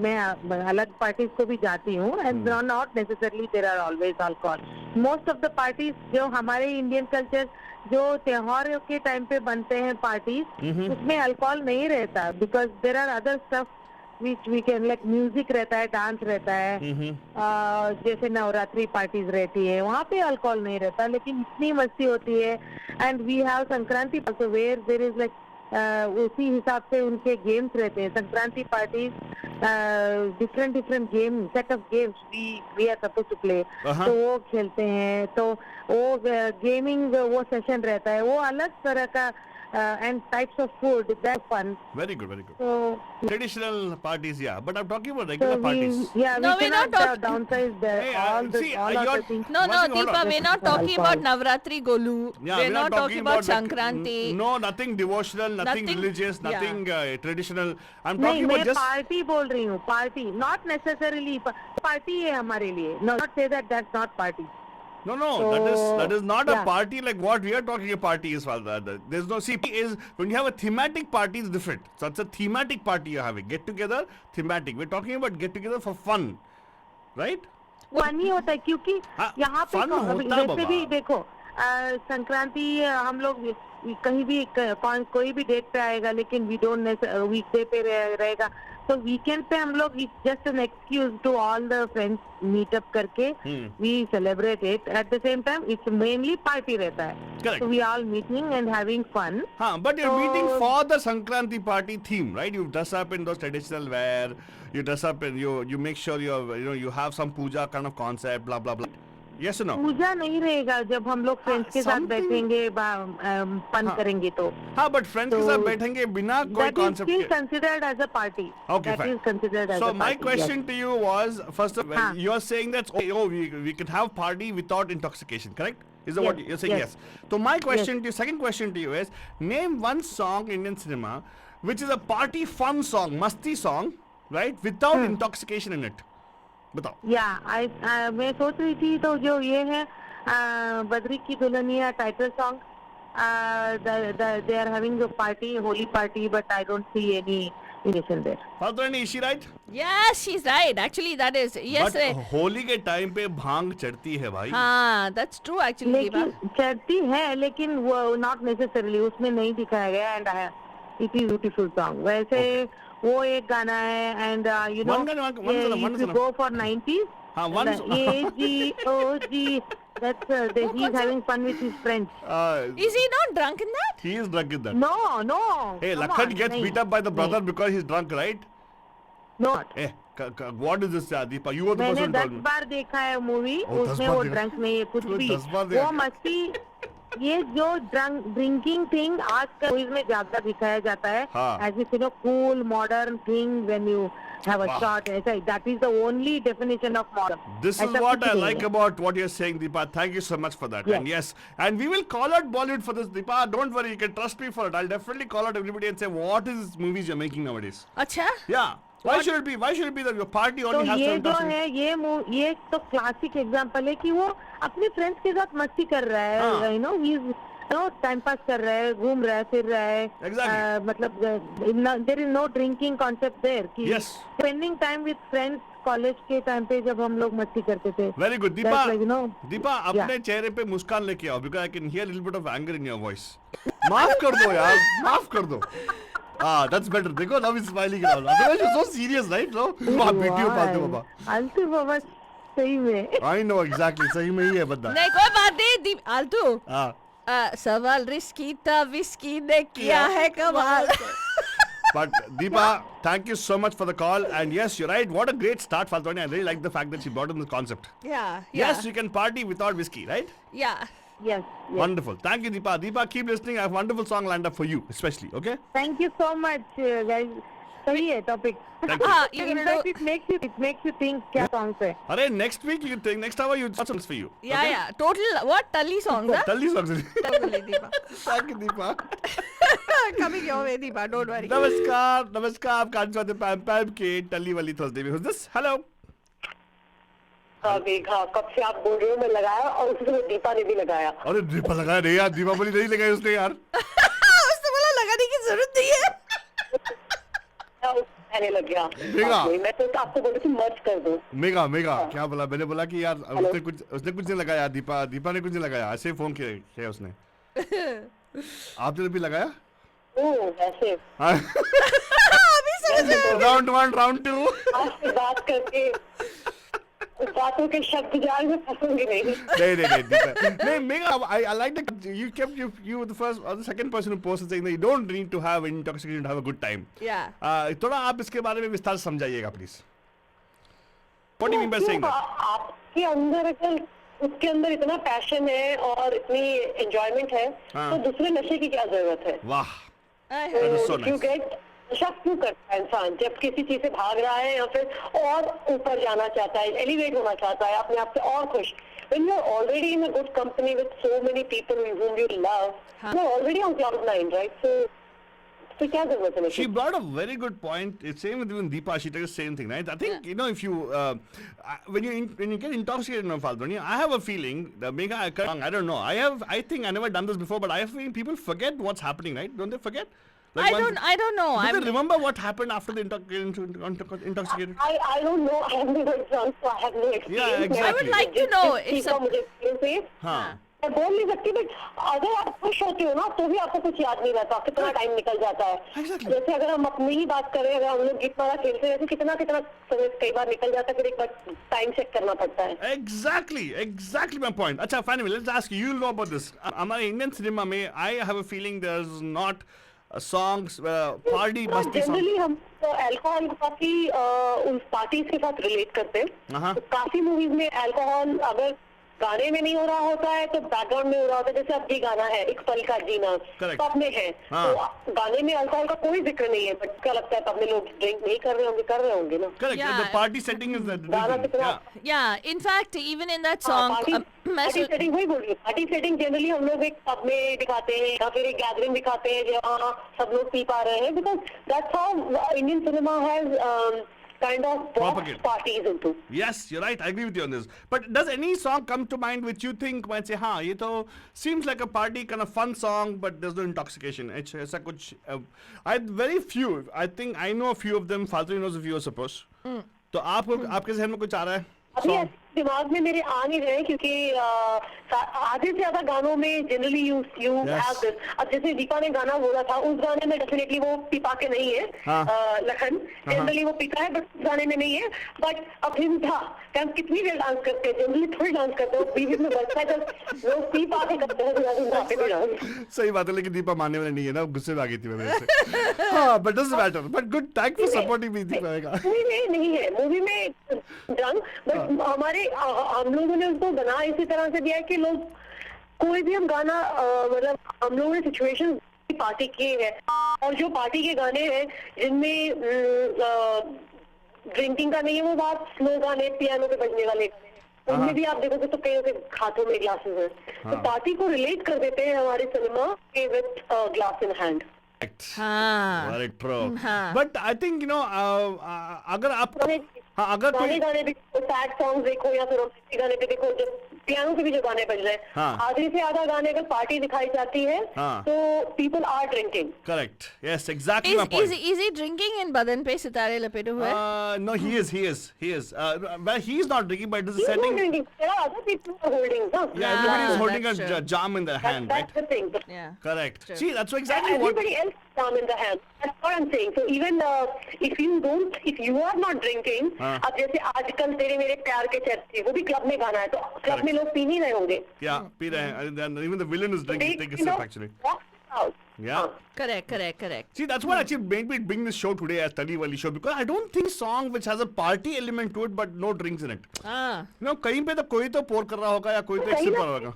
मैं अलग पार्टीज को भी जाती हूँ and not necessarily there are always alcohol. Most of the parties जो हमारे इंडियन कल्चर जो त्योहारों के टाइम पे बनते हैं पार्टीज उसमें अल्कोहल नहीं रहता because there are other stuff which we can like music रहता है, डांस रहता है. जैसे नवरात्रि पार्टीज रहती है वहाँ पे अल्कोहल नहीं रहता लेकिन इतनी मस्ती होती है. And we have Sankranti also where there is like उसी हिसाब से उनके गेम्स रहते हैं. Sankranti parties different game set of games we are suppose to play. तो वो खेलते हैं तो वो गेमिंग वो सेशन रहता है वो अलग तरह का and types of food that's fun. Very good. So Traditional parties, yeah. But I'm talking about regular parties. we No, we're cannot not downsize Hey, see, all you're- other things. No, One thing, hold Deepa, on. we're not talking about Alcohol. Navratri Golu. Yeah, we're not talking about like, Sankranti. No, nothing devotional, nothing Nothing- religious, yeah. nothing traditional. I'm नहीं talking मैं about just. Party बोल रही हूँ. Party not necessarily party है हमारे लिए. Not से that's not party. No, So, that is not a yeah. party like what we are talking a party is. There's no, see, is when you have a thematic party is different. So it's a thematic party you're having. Get together, thematic. We're talking about get together for fun, right? Fun ही होता है क्योंकि हाँ, यहाँ पे fun होता है वैसे बाबा. भी देखो संक्रांति हम लोग कहीं भी कोई भी डेट पे आएगा लेकिन वी डोंट वीकडे पे रहेगा तो वीकेंड पे हम लोग just an excuse to all the friends meet up करके we celebrate it. At the same time it's mainly party रहता है. Correct. So we all meeting and having fun. But you're So- meeting for the Sankranti party theme, right? You dress up in those traditional wear. You dress up and you make sure you have some puja kind of concept, blah blah blah. Yes or no? पूजा नहीं रहेगा जब हम लोग friends के साथ something- बैठेंगे fun करेंगे तो. हाँ, but friends के So, साथ बैठेंगे बिना कोई That is concept still के. considered as a party. Okay, That fine. is considered as So a my party. question to you was, first of all, Huh. you are saying that we can have party without intoxication, correct? Is that what Yes, you're saying? yes. Yes. So my question to you, second question to you is, name one song in Indian cinema which is a party fun song, masti song, right? Without intoxication in it. बताओ. Yeah, मैं सोच रही थी तो जो ये है बद्री की Dulhania title song. They are having a party, holy party, but I don't see any indication there. Faltani, is she right? Yes, she's right. Actually, that is yes. But Holi के टाइम पे भांग चढ़ती है भाई. हाँ, that's true. Actually, लेकिन Deepa. चढ़ती है लेकिन वो नॉट नेसेसरली उसमें नहीं दिखाया गया. And it is beautiful song. वैसे वो एक गाना है एंड यू नो One गाना, one इफ यू गाना. Go for 90s. हाँ, one. AGOG. That's he's having fun with his friends. Is he not drunk in that? He is drunk in that. No. Hey, come Lakhan on, gets नहीं, beat up by the brother नहीं, because he's drunk, right? Not. Hey, what is this, Deepa? You were the मैंने person who 10 told me. बार देखा है movie. ओ, 10 उसमें बार वो देखा? Drunk नहीं है कुछ तूने भी. 10 बार देखा? वो मस्ती ये जो ड्रिंकिंग थिंग आजकल मूवीज में ज्यादा दिखाया जाता है. हाँ. As if you know cool modern thing when you have a shot. ऐसा that is the only definition of modern. This is what I like about what you're saying, Deepa. Thank you so much for that. Yes. And yes, and we will call out Bollywood for this, Deepa. Don't worry, you can trust me for it. I'll definitely call out everybody and say, what is this movies you're making nowadays? अच्छा. Yeah. Why should it be? Why should it be that your party तो only has ये to जो है ये तो classic example है कि वो अपने फ्रेंड्स के साथ मस्ती कर रहा हाँ. है. You know he time pass कर रहा है, घूम रहा है, फिर रहा है. Exactly. मतलब there is no drinking concept there कि Yes. Spending time with friends. College के टाइम पे जब हम लोग मस्ती करते थे. Very good, That's Deepa. like, you know, Deepa, yeah. अपने चेहरे पे मुस्कान लेके आओ because I can hear a little bit of anger in your voice. माफ कर दो यार, माफ कर दो. That's better. देखो, now he's smiling now. Otherwise you're so serious, right? So, वहाँ वीडियो पाते बाबा. आलतू बाबा सही में. I know exactly. सही में ही है बंदा. नहीं कोई बात नहीं. आलतू. हाँ. सवाल रिस्की था विस्की ने किया है कमाल. But Deepa, thank you so much for the call. And yes, you're right. What a great start, Faltoni. I really like the fact that she brought in the concept. Yeah. Yes, you can party without whiskey, right? Yeah. Yes. Wonderful. Thank you, Deepa. Deepa, keep listening. I have a wonderful song lined up for you, especially. Okay? Thank you so much, guys. सही है topic. Thank you. हाँ, you In know, fact, it makes you think क्या songs है. Arey, next week you think next hour you songs for you. yeah, yeah. Total, what? Tully songs, huh? Tell these songs. Totally, Deepa. Thank you, Deepa. Coming your way, Deepa. Don't worry. नमस्कार आप कान चौथे पैम के टल्ली वाली Thursday में. Who's this? Hello. हाँ देखा कब से आप बोल रहे हो मैं लगाया और उसमें दीपा ने भी लगाया अरे दीपा लगाया रे यार, दीपावली नहीं लगाई उसने यार. उसने बोला लगाने की जरूरत नहीं है. कहने लग गया देखा? मैं तो आपको बोली थी मर्ज कर दो मेगा क्या बोला? मैंने बोला कि यार उसने कुछ नहीं लगाया. दीपा ने कुछ नहीं लगाया. ऐसे फोन किया उसने. आपने भी लगाया? वैसे राउंड 1 राउंड 2. आपसे बात करके उस बातों के शब्द जाल में फंसूंगी नहीं. नहीं mega, I like that you kept you were the first or the second person who posted saying that you don't need to have intoxication to have a good time. Yeah. थोड़ा आप इसके बारे में विस्तार से समझाइएगा please. What do you mean by saying that? आपके अंदर अगर उसके अंदर इतना पैशन है और इतनी एंजॉयमेंट है हाँ. तो दूसरे नशे की क्या जरूरत है. वाह. I That is so क्यों nice. get नशा क्यों करता है इंसान जब किसी चीज से भाग रहा है या फिर और ऊपर जाना चाहता है, एलिवेट होना चाहता है, अपने आप से और खुश. When you're already in a good company with so many people whom you love, you're already on cloud 9, right? So क्या जरूरत है. She brought a very good point. It's same with even Deepa. She does the same thing, right? I think you know if you when you get intoxicated in a Falguni, I have a feeling the mega I don't know. I think I never done this before, but I have feeling people forget what's happening, right? Don't they forget? Like don't know. Do I'm they remember what happened after the intoxicated? I don't know. I have never drunk, so I have no experience. Yeah, exactly. I would like to know if चीज़ का some, मुझे experience है. हाँ. मैं बोल नहीं सकती but अगर आप खुश होते हो ना तो भी आपको कुछ याद नहीं रहता. कितना टाइम निकल जाता है. Exactly. जैसे अगर हम अपनी ही बात करें, अगर हम लोग गीत माला खेलते हैं तो कितना समय कई बार निकल जाता है, फिर एक बार टाइम चेक करना पड़ता है. Exactly my point. अच्छा, finally, let's ask you. You know about this. हमारे इंडियन सिनेमा में I have a feeling there's not songs party मस्ती song. जनरली हम तो अल्कोहल काफी उस पार्टीज के साथ रिलेट करते हैं. हाँ. तो काफी मूवीज में अल्कोहल अगर गाने में नहीं हो रहा होता है तो बैकग्राउंड में हो रहा होता है. जैसे अब ये गाना है एक पल का जीना, Correct. पब में है. हाँ. तो गाने में अल्कोहल का कोई जिक्र नहीं है, बट क्या लगता है पब में लोग ड्रिंक नहीं कर रहे होंगे ना. Correct. Yeah. The party setting is the गाना कितना yeah. In fact, even in that song, party setting वही बोल रही हूँ. पार्टी सेटिंग जनरली हम लोग एक पब में दिखाते हैं या फिर एक गैदरिंग दिखाते हैं जहाँ सब लोग पी पा रहे हैं, because that's how Indian cinema has kind of Propagate. parties into. Yes, you're right. I agree with you on this. But does any song come to mind which you think might say, हाँ, ये तो seems like a party kind of fun song, but there's no intoxication. ऐसा कुछ I very few. I think I know a few of them. Faltri knows a few, I suppose. तो आपके जहन में कुछ आ रहा है? अभी Song? ऐसे दिमाग में मेरे आ नहीं रहे क्योंकि आधे से ज्यादा गानों में जनरली यू हैव दिस. अब जैसे दीपा ने गाना बोला था, उस गाने में डेफिनेटली वो पिपा के नहीं है. हाँ. लखन जनरली वो पीता है बट उस गाने में नहीं है. बट अभिन था कि हम कितनी देर डांस करते हैं, जनरली थोड़ी डांस करते हैं. बीच में बचता है जब लोग पी पा के करते हैं डांस. सही बात है, लेकिन दीपा मानने वाली नहीं है ना, गुस्से में आ गई थी मेरे से. हाँ, but doesn't matter. But good, thank for supporting me, Deepa. Movie में नहीं है, मूवी में ड्रंक, बट हमारे हम लोगों ने उसको बना इसी तरह से दिया है कि लोग कोई भी हम गाना मतलब हम लोगों ने सिचुएशन पार्टी की है, और जो पार्टी के गाने हैं जिनमें ड्रिंकिंग का नहीं है, वो बात स्लो गाने पियानो पे बजने वाले गाने, उनमें भी आप देखोगे तो कईयों के हाथों में ग्लासेस हैं. तो पार्टी को रिलेट कर देते हैं हमारे सिनेमा के विद ग्लास इन हैंड. हाँ. Very true. हाँ. But I think you know अगर आप अगर कोई गाने देखो, सैड सॉन्ग देखो या फिर रोमांटिक गाने पे देखो, जब पियानो के भी जो गाने बज रहे हैं, हाँ. आधे से आधा गाने अगर पार्टी दिखाई जाती है हाँ. तो people are drinking. correct. Yes, exactly my point. Is he drinking in Badan पे सितारे लपेटे हुए? No, he is. But he's not drinking, but it is a He's not setting. drinking. There are other people who are holding. No? Yeah, everybody is Yeah, holding a that's true. jam in their hand, That's right? the thing. Yeah. Correct. True. See, that's exactly what. Everybody else has jam in the hand. That's what I'm saying. So even if you are not drinking, हाँ. अब जैसे आजकल तेरे मेरे प्यार के चर्चे, वो भी क्लब में गाना है, तो क्लब Correct. में लोग पी नहीं रहे होंगे. Yeah, पी रहे हैं. And then even the villain is drinking. Take a sip, actually. Walk out. Yeah. Correct. See, that's what actually made me bring this show today as Tali Wali show, because I don't think song which has a party element to it but no drinks in it. You know, कहीं पे तो कोई तो pour कर रहा होगा या कोई तो एक sip कर रहा होगा.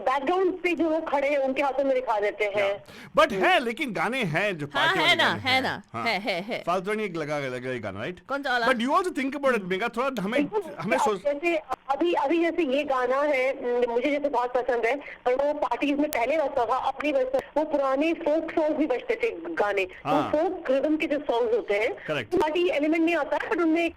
बैकग्राउंड पे जो लोग खड़े हैं उनके हाथों में दिखा देते हैं. But है, लेकिन गाने हैं जो party वाले गाने हैं. है. फालतू नहीं लगा गाना, right? कौन सा वाला? But you also think about it, mega थोड़ा हमें सोच. जैसे अभी जैसे ये गाना है, मुझे जैसे बहुत पसंद है, और वो पार्टीज में पहले बजता था, अब नहीं बजता. वो पुराने फोक सॉन्ग भी बजते थे गाने. वो फोक रिदम के जो सॉन्ग्स होते हैं, पार्टी एलिमेंट नहीं आता है, बट उनमें एक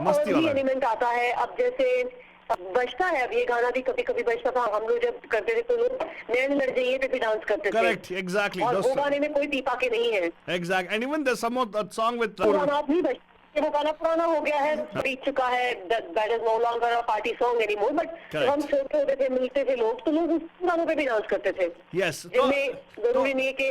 मस्ती वाला एलिमेंट आता है. अब जैसे बजता है, अब ये गाना भी कभी कभी बजता था. हम लोग जब करते थे तो लोग नैन लड़ जाइए पे भी डांस करते थे. Correct, exactly. और वो गाने में कोई पीपा के नहीं है. Exactly. And even there's some more that song with पुराना नहीं बजता. वो गाना पुराना हो गया है, बीत चुका है. That is no longer a party song anymore. But जब हम छोटे होते थे, मिलते थे लोग, तो लोग उस गानों पे भी डांस करते थे. Yes. जिनमें जरूरी नहीं है कि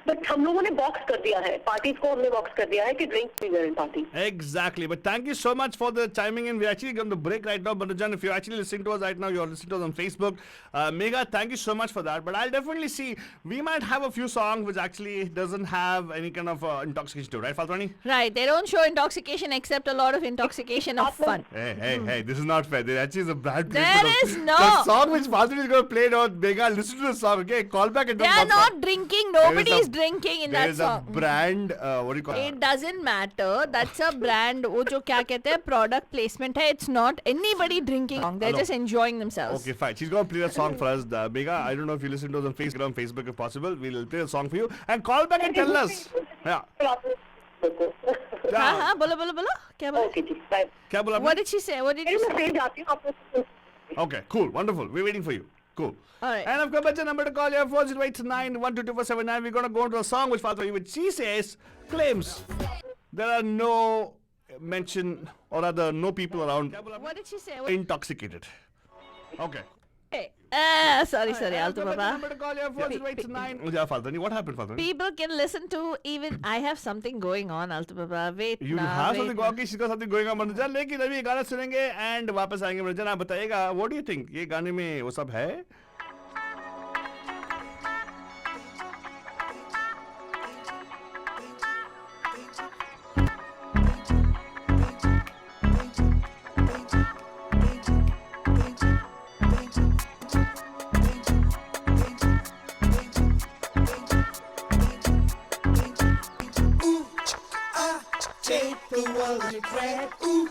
बट हम लोगों ने बॉक्स कर दिया है, पार्टीज को हमने बॉक्स कर दिया है कि ड्रिंक भी इन party. Exactly. But thank you so much for the chiming in. We're actually going to break right now. But if you're actually listening to us right now, you're listening to us on Facebook. Megha, thank you so much for that. But I'll definitely see. We might have a few songs which actually doesn't have any kind of intoxication to it, right, Faltwani? Right. They don't show intoxication except a lot of intoxication of fun. Hey, this is not fair. There actually is a brand There placement is of no. the song which Faltwani is going to play now. Megha, listen to the song, okay? Call back and They are not drinking. Nobody is drinking in there that is song. a brand, what do you call It doesn't matter. That's a brand. वो जो क्या कहते हैं, product placement है. It's not anybody drinking. They're Hello. just enjoying themselves. Okay, fine. She's going to play a song for us. Megha, I don't know if you listen to us on Facebook if possible. We'll play a song for you. And call back and tell us. Yeah. हाँ, बोलो. क्या बोला? Okay जी, bye. क्या बोला आपने? What did she say? What did you मैं say? Save जाती हूँ आपको. Okay, cool, wonderful. We're waiting for you. Cool. All right. And I've got a number to call you, 4089-122-479. We're going to go into a song which she says claims there are no mention or rather no people around What did she say? intoxicated. Okay. Sorry, Alto Baba. Number to call you, 4089. Yeah, Faltani, what happened, Faltani? People can listen to even. I have something going on, Alto Baba. Wait. You have something going on. She's got something going on, Manoj. लेकिन अभी ये गाना सुनेंगे and वापस आएंगे. Manoj, आप बताइएगा, what do you think? ये गाने में वो सब है? Take the world in prayer. Ooh,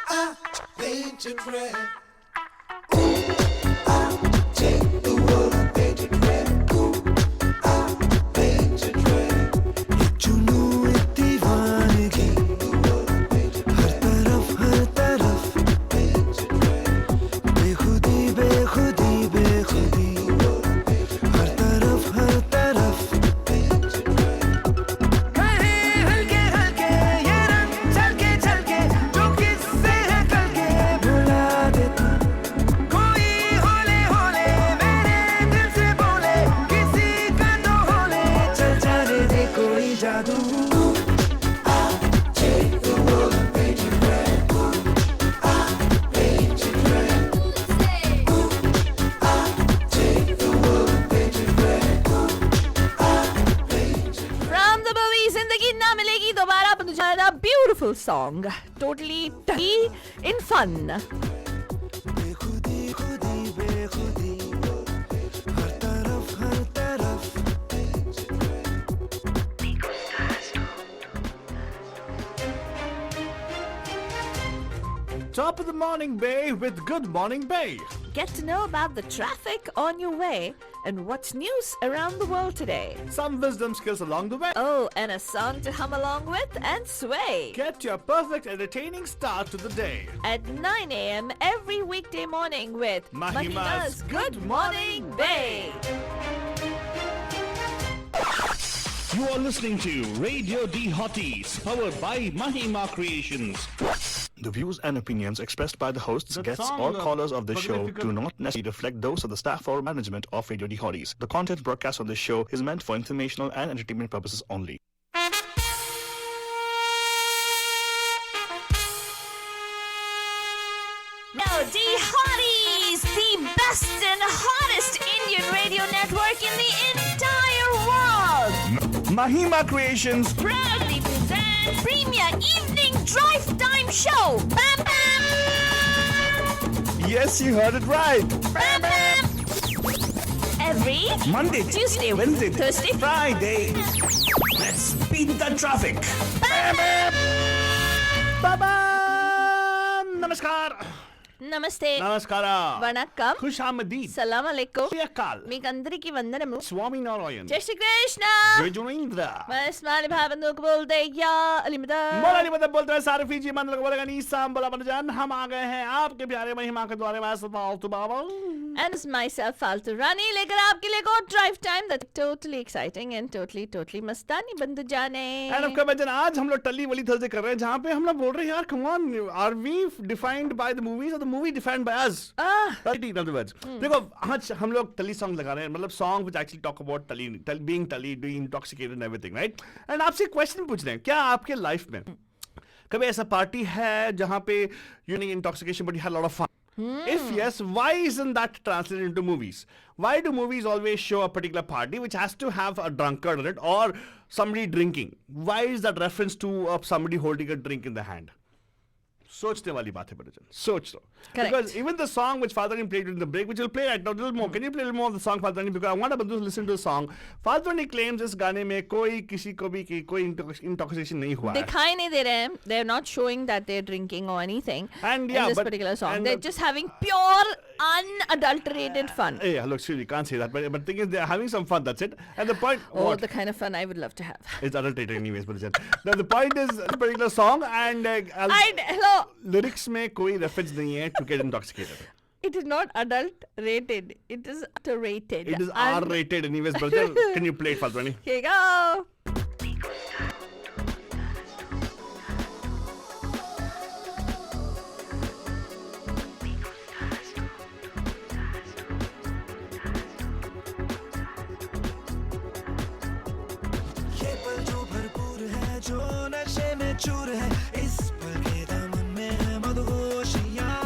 I paint your prayer. Ooh, I take the world and paint your prayer. Ooh, I paint your prayer. एक जुनून एक दीवानगी हर तरफ बेखुदी हर तरफ Beautiful song, totally touchy in fun. बेखुदी बेखुदी हर तरफ Top of the morning, Bay with Good Morning Bay. Get to know about the traffic on your way and what's news around the world today. Some wisdom skills along the way. Oh, and a song to hum along with and sway. Get your perfect entertaining start to the day. At 9 a.m. every weekday morning with Mahima's Good Morning Bay. You are listening to Radio D Hotties, powered by Mahima Creations. The views and opinions expressed by the hosts, guests, or callers of this show do not necessarily reflect those of the staff or management of Radio D Hotties. The content broadcast on this show is meant for informational and entertainment purposes only. Now, D Hotties, the best and hottest Indian radio network in Mahima Creations proudly presents Premier Evening Drive Time Show. Bam bam. Yes, you heard it right. Bam bam. Every Monday, Tuesday, Wednesday, Thursday, Friday. Let's beat the traffic. Baba! Namaskar. Namaste. Namaskara. Vanakkam. Khush Ahmadid. Salam alaikum. Yakal. మీకు అందరికీ వందనము. Swami Narayan. జై Shri Krishna. Jai Junindra. మస్మాలి భావందుకు बोलते या अलिमदा. बोला नहीं मतलब बोलते हैं सारे फीजी मन लोग बोलेगा नहीं साम बोला बनजान हम आ गए हैं आपके प्यारे महिमा के द्वारे मैं फालतू बाबा And it's myself Faltu Rani लेकर आपके लिए को drive time that's totally exciting and totally मस्तानी बंद जाने. एंड ऑफ कोर्स आज हम लोग टल्ली वली थर्सडे कर रहे हैं जहां पे हम लोग बोल रहे हैं यार come on are we defined by the movies और the movie defined by us. in other words देखो आज हम लोग टल्ली सॉन्ग लगा रहे हैं मतलब song which actually talk about टल्ली बीइंग टल्ली doing intoxicated and everything right. And आपसे क्वेश्चन पूछ रहे हैं क्या आपके लाइफ में कभी ऐसा पार्टी है जहां पे you need intoxication but you had lot of fun? If yes, why isn't that translated into movies? Why do movies always show a particular party which has to have a drunkard in it or somebody drinking? Why is that reference to somebody holding a drink in the hand? सोचने वाली बात है बच्चन सोच लो. Correct. Because even the song which Father Rani played during the break, which we'll play right now, a little more. Can you play a little more of the song, Father Rani? Because I want Bandhu to listen to the song. Father Rani claims इस गाने में कोई किसी को भी कोई intoxication नहीं हुआ है. दिखाई नहीं दे रहे हैं. They're not showing that they're drinking or anything And in yeah, this but- particular song. and They're just having pure unadulterated fun. Hey, look, seriously, you can't say that. But the thing is, they're having some fun. That's it. And the point. Oh, what? the kind of fun I would love to have. It's adulterated anyways, but now the point is a particular song and Hello. lyrics में कोई reference नहीं है to get intoxicated. It is not adult rated. It is rated. It is R-rated anyways, brother. Can you play it, Father Rani? Here you go. ये पल जो भरपूर है जो नशे में चूर है इस पल के दामन में है मदहोशियाँ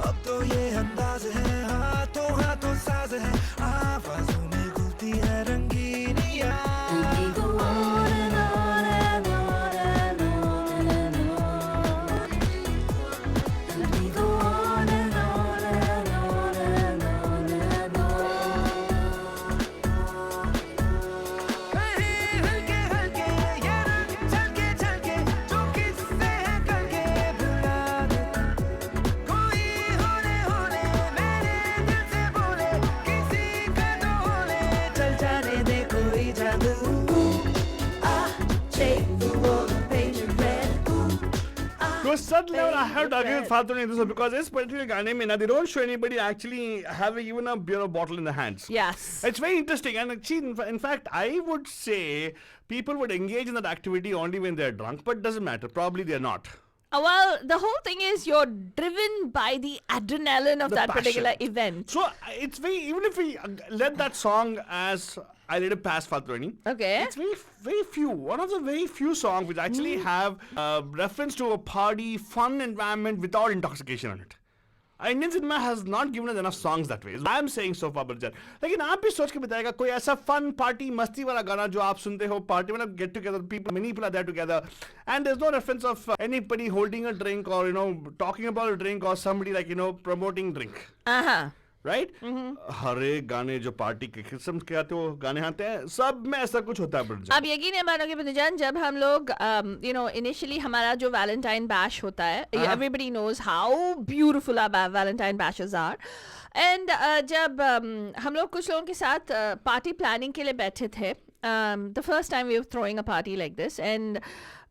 अब तो ये अंदाज है हाथों हाथों साज है आवाजों में घुलती है रंगीनियाँ कहीं हल्के हल्के ये रंग झलके झलके जो किस्से हैं कल के भुला दे कोई होने होने मेरे दिल से बोले किसी का तो होने चल जाने दे कोई जादू shake the world painted red So suddenly when I have to argue with Father Rani this one because this particular गाने में ना they don't show anybody actually having even a beer bottle in the hands. Yes. It's very interesting and actually, in fact I would say people would engage in that activity only when they're drunk but doesn't matter probably they're not. Well, the whole thing is you're driven by the adrenaline of The that passion. particular event. So it's very even if we let that song as I let it pass Father Rani. Okay. It's very few. One of the very few songs which actually have reference to a party, fun environment without intoxication on it. Indian cinema has not given us enough songs that way. I am saying so far, Barjan. लेकिन आप भी सोच के बताएगा कोई ऐसा fun party मस्ती वाला गाना जो आप सुनते हो party मतलब get together people many people are there together and there's no reference of anybody holding a drink or talking about a drink or somebody like promoting drink. Uh-huh. Right हर एक गाने जो पार्टी के किस्म के आते हो गाने आते हैं सब में ऐसा कुछ होता है ब्रदर. अब यकीन नहीं मानोगे बंधुजान जब हम लोग इनिशियली हमारा जो वैलेंटाइन बैश होता है everybody knows how beautiful our Valentine bashes are and जब हम लोग कुछ लोगों के साथ पार्टी प्लानिंग के लिए बैठे थे the first time we were throwing a party like this and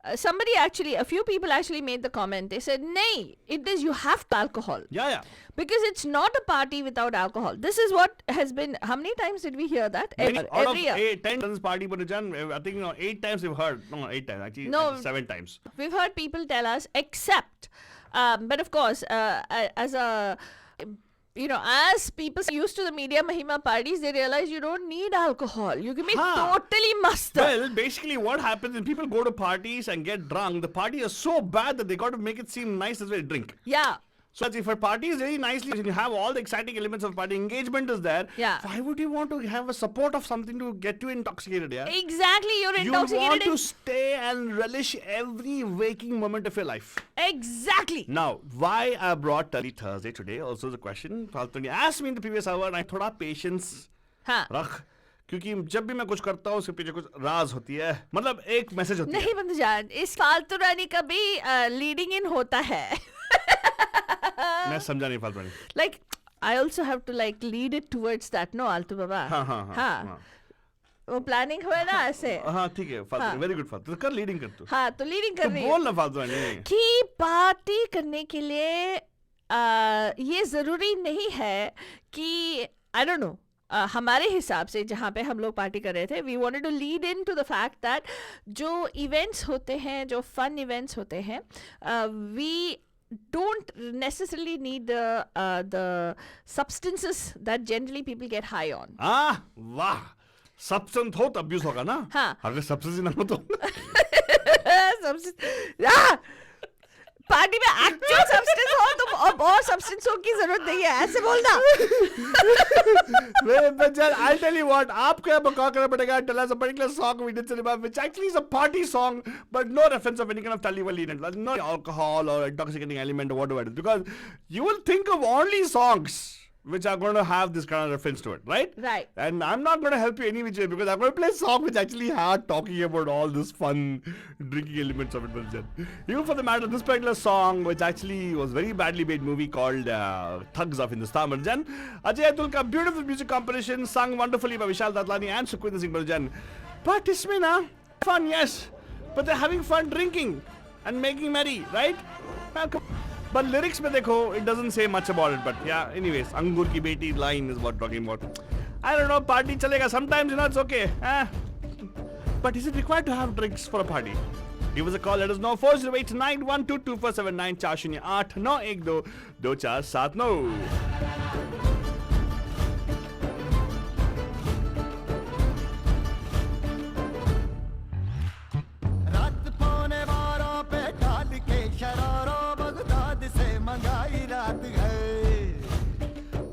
a few people actually made the comment. They said, "Nay, it is you have alcohol." Yeah. Because it's not a party without alcohol. This is what has been. How many times did we hear that? Every year. 10 times party, but I think 8 times we've heard. No, 8 times actually. No. 7 times. We've heard people tell us, except, but of course, as a. As people used to the media Mahima parties, they realize you don't need alcohol. You can be totally must. Well, basically what happens is people go to parties and get drunk. The party is so bad that they got to make it seem nice as well drink. Yeah. So if a party is very nicely, you have all the exciting elements of party, engagement is there. Yeah. Why would you want to have a support of something to get you intoxicated? Yeah. Exactly, you're You want intoxicated. to stay and relish every waking moment of your life. Exactly. Now, why I brought Tully Thursday today? Also the question. Faltuni asked me in the previous hour, and I थोड़ा patience हाँ. रख, क्योंकि जब भी मैं कुछ करता हूँ उसके पीछे कुछ राज होती है, मतलब एक मैसेज होती है. नहीं बंधु जान, इस फालतू रानी का भी लीडिंग इन होता है. मैं समझा नहीं फालतू नहीं. Like I also have to like lead it towards that, no आलतू बाबा. हाँ. वो प्लानिंग हुआ ना ऐसे. हाँ ठीक है फालतू, वेरी गुड फालतू. कर लीडिंग कर तू. हाँ तो लीडिंग कर रही है. बोल ना फालतू नहीं. कि पार्टी करने के लिए ये ज़रूरी नहीं है कि आई डोंट नो हमारे हिसाब से जहाँ पे हम लोग पार्टी कर रहे थे, we wanted to lead in to the fact that जो इवेंट्स होते हैं, जो फन इवेंट्स होते हैं, we don't necessarily need the substances that generally people get high on. वाह, सब्सटेंस हो तो अब्यूज होगा ना. हाँ. अगर सब्सटेंस ना हो तो पार्टी में एक्चुअल सब्सटेंस हो तो और सब्सटेंसों की जरूरत नहीं है, ऐसे बोलना. I'll tell you what, आपको अब क्या करना पड़ेगा. Tell us a particular song we did cinema, which actually is a party song, but no reference of any kind of tully-wally in it. No alcohol or intoxicating element or whatever it is, because you will think of only songs which are going to have this kind of reference to it, right? Right. And I'm not going to help you any which way, because I'm going to play a song which actually are talking about all this fun drinking elements of it. Even for the matter, this particular song, which actually was very badly made movie called Thugs of Hindustan, Marjan. Ajay Atul ka beautiful music composition sung wonderfully by Vishal Datlani and Sukhwinder Singh Marjan. But isme na fun, yes, but they're having fun drinking and making merry, right? But lyrics में देखो, it doesn't say much about it. But yeah, anyways, अंगूर की बेटी line is what talking about. I don't know, party चलेगा. Sometimes, you know, it's okay. But is it required to have drinks for a party? Give us a call. Let us know. 4089122479 408 912 2479.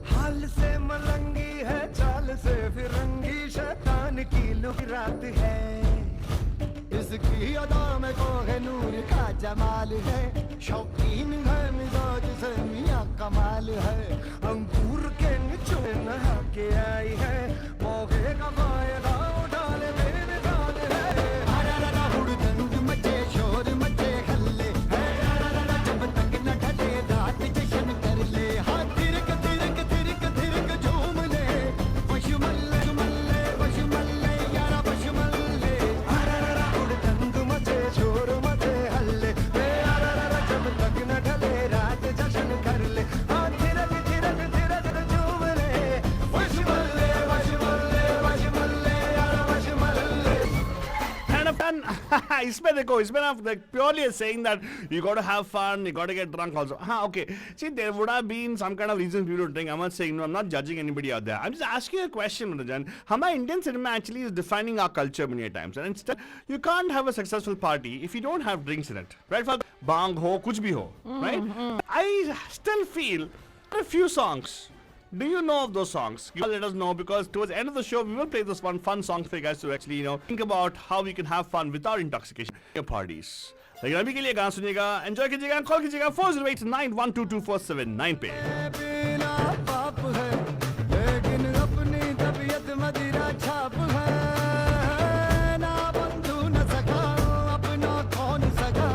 हाल से मलंगी है, चाल से फिरंगी, शैतान की look रात है. इसकी अदा में कोहिनूर का जमाल है. शौकीन है मिजाज से मियां कमाल है. अंगूर के निचोड़ नहा के आई है. मौके का फायदा उठा ले मेरे गाल है. हुड़दंग मचे, शोर मचे, हल्ले है. जब तक न ढले रात जश्न कर ले. हाँ तिरक तिरक तिरक तिरक झूम ले. बशमल्ले मल्ले बशमल्ले यारा बशमल्ले. हुड़दंग मचे, शोर मचे, हल्ले. जब तक न ढले रात जश्न कर ले. हाँ तिरक तिरक तिरक झूम ले. बशमल्ले बशमल्ले बशमल्ले यारा बशमल्ले. इसमें देखो, इसमें ना like purely saying that you got to have fun, you got to get drunk also. Okay. See, there would have been some kind of reasons people don't drink. I'm not saying, no, I'm not judging anybody out there. I'm just asking a question, Rajan. How Indian cinema actually is defining our culture many times. And instead, you can't have a successful party if you don't have drinks in it. Right? For bang ho, kuch bhi ho. Right? I still feel a few songs. Do you know of those songs? You let us know, because towards the end of the show, we will play this one fun song for you guys to actually, you know, think about how we can have fun without intoxication at your parties. लेकिन अभी के लिए गाना सुनिएगा, enjoy कीजिएगा, call कीजिएगा 4089122479 पे. बिना पाप है, लेकिन अपनी तबीयत मदिरा छाप है. ना बंधु न सखा, अपना कौन सखा.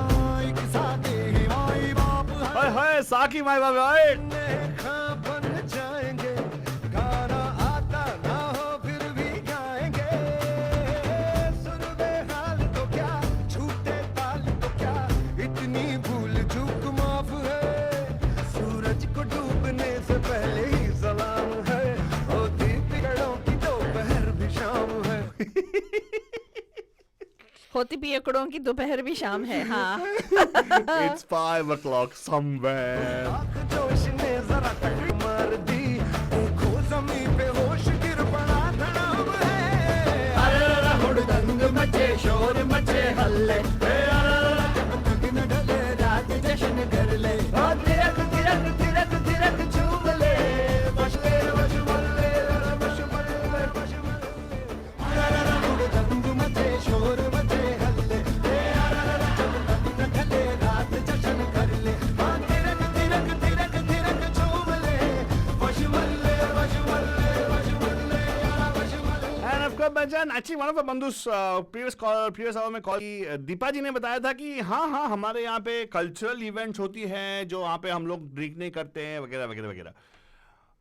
एक साथी ही माई बाप है. हाय हाय, साकी माई बाप हाय. बन जाएंगे, गाना आता ना हो फिर भी गाएंगे. सुर बेहाल तो क्या, छूटे ताल तो क्या, इतनी भूल चूक माफ है. सूरज को डूबने से पहले ही सलाम है. होती बिगड़ों की दोपहर भी शाम है. होती पियकड़ों की दोपहर भी शाम है. हाँ. It's 5 o'clock somewhere. आँख जोश ने जरा तक मार दी. देखो ज़मीं पे होश गिर पड़ा, धड़ाम है. अरे हुड़दंग मचे, शोर मचे, हल्ले. जब तक न ढले रात जश्न कर ले. तिरक तिरक Bachchan, actually one of our bandhus previous hour में कॉल की दीपा जी ने बताया था कि हाँ हमारे यहाँ पे कल्चरल इवेंट्स होती हैं जो वहाँ पे हम लोग ड्रिंक नहीं करते हैं वगैरह वगैरह वगैरह.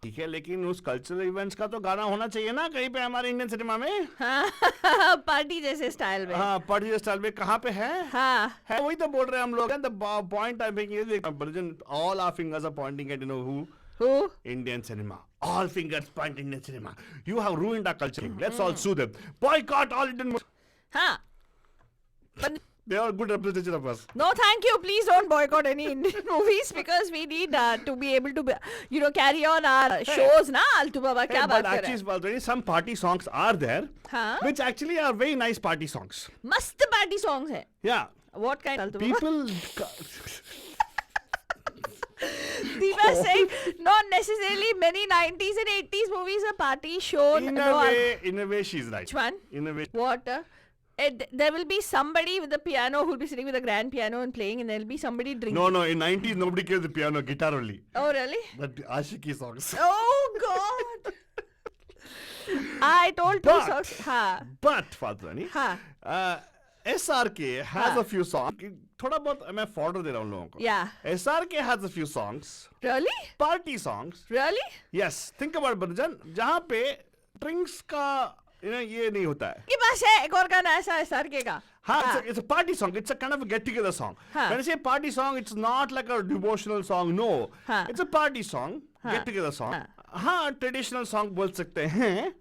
ठीक है, लेकिन उस कल्चरल इवेंट्स का तो गाना होना चाहिए ना कहीं पे हमारे इंडियन सिनेमा में. पार्टी जैसे स्टाइल में. हाँ, पार्टी जैसे स्टाइल में कहाँ पे है? हाँ, है वही तो बोल रहे हैं हम लोग. The point I'm making is Bharjan, all our fingers are pointing at who? Indian cinema. All fingers point Indian cinema. You have ruined our culture. Let's all sue them. Boycott all Indian movies. हाँ. But they are good representation of us. No, thank you. Please don't boycott any Indian movies because we need to be able to, carry on our shows. Na, Altu Baba, kya baat kar actually, some party songs are there, which actually are very nice party songs. Mast party songs hai. Yeah. What kind? Altu Baba? People. Deepa saying not necessarily many 90s and 80s movies are party shown. In a way, she's right. Which one? In a way. What? There will be somebody with the piano who will be sitting with a grand piano and playing, and there will be somebody drinking. No. In 90s, nobody cares the piano, guitar only. Oh, really? But Ashiki songs. Oh, God. I told two songs. Ha. But, Fatrani, SRK has a few songs. थोड़ा बहुत मैं fodder दे रहा हूँ लोगों को. Yeah. SRK has a few songs. Really? Party songs. Really? Yes. Think about it, Bharjan. जहाँ पे drinks का ये नहीं होता है. के पास है एक और गाना ऐसा SRK का. हाँ, it's a party song. It's a kind of a get-together song. When I say party song, it's not like a devotional song. No. It's a party song, get-together song. हाँ, traditional song बोल सकते हैं.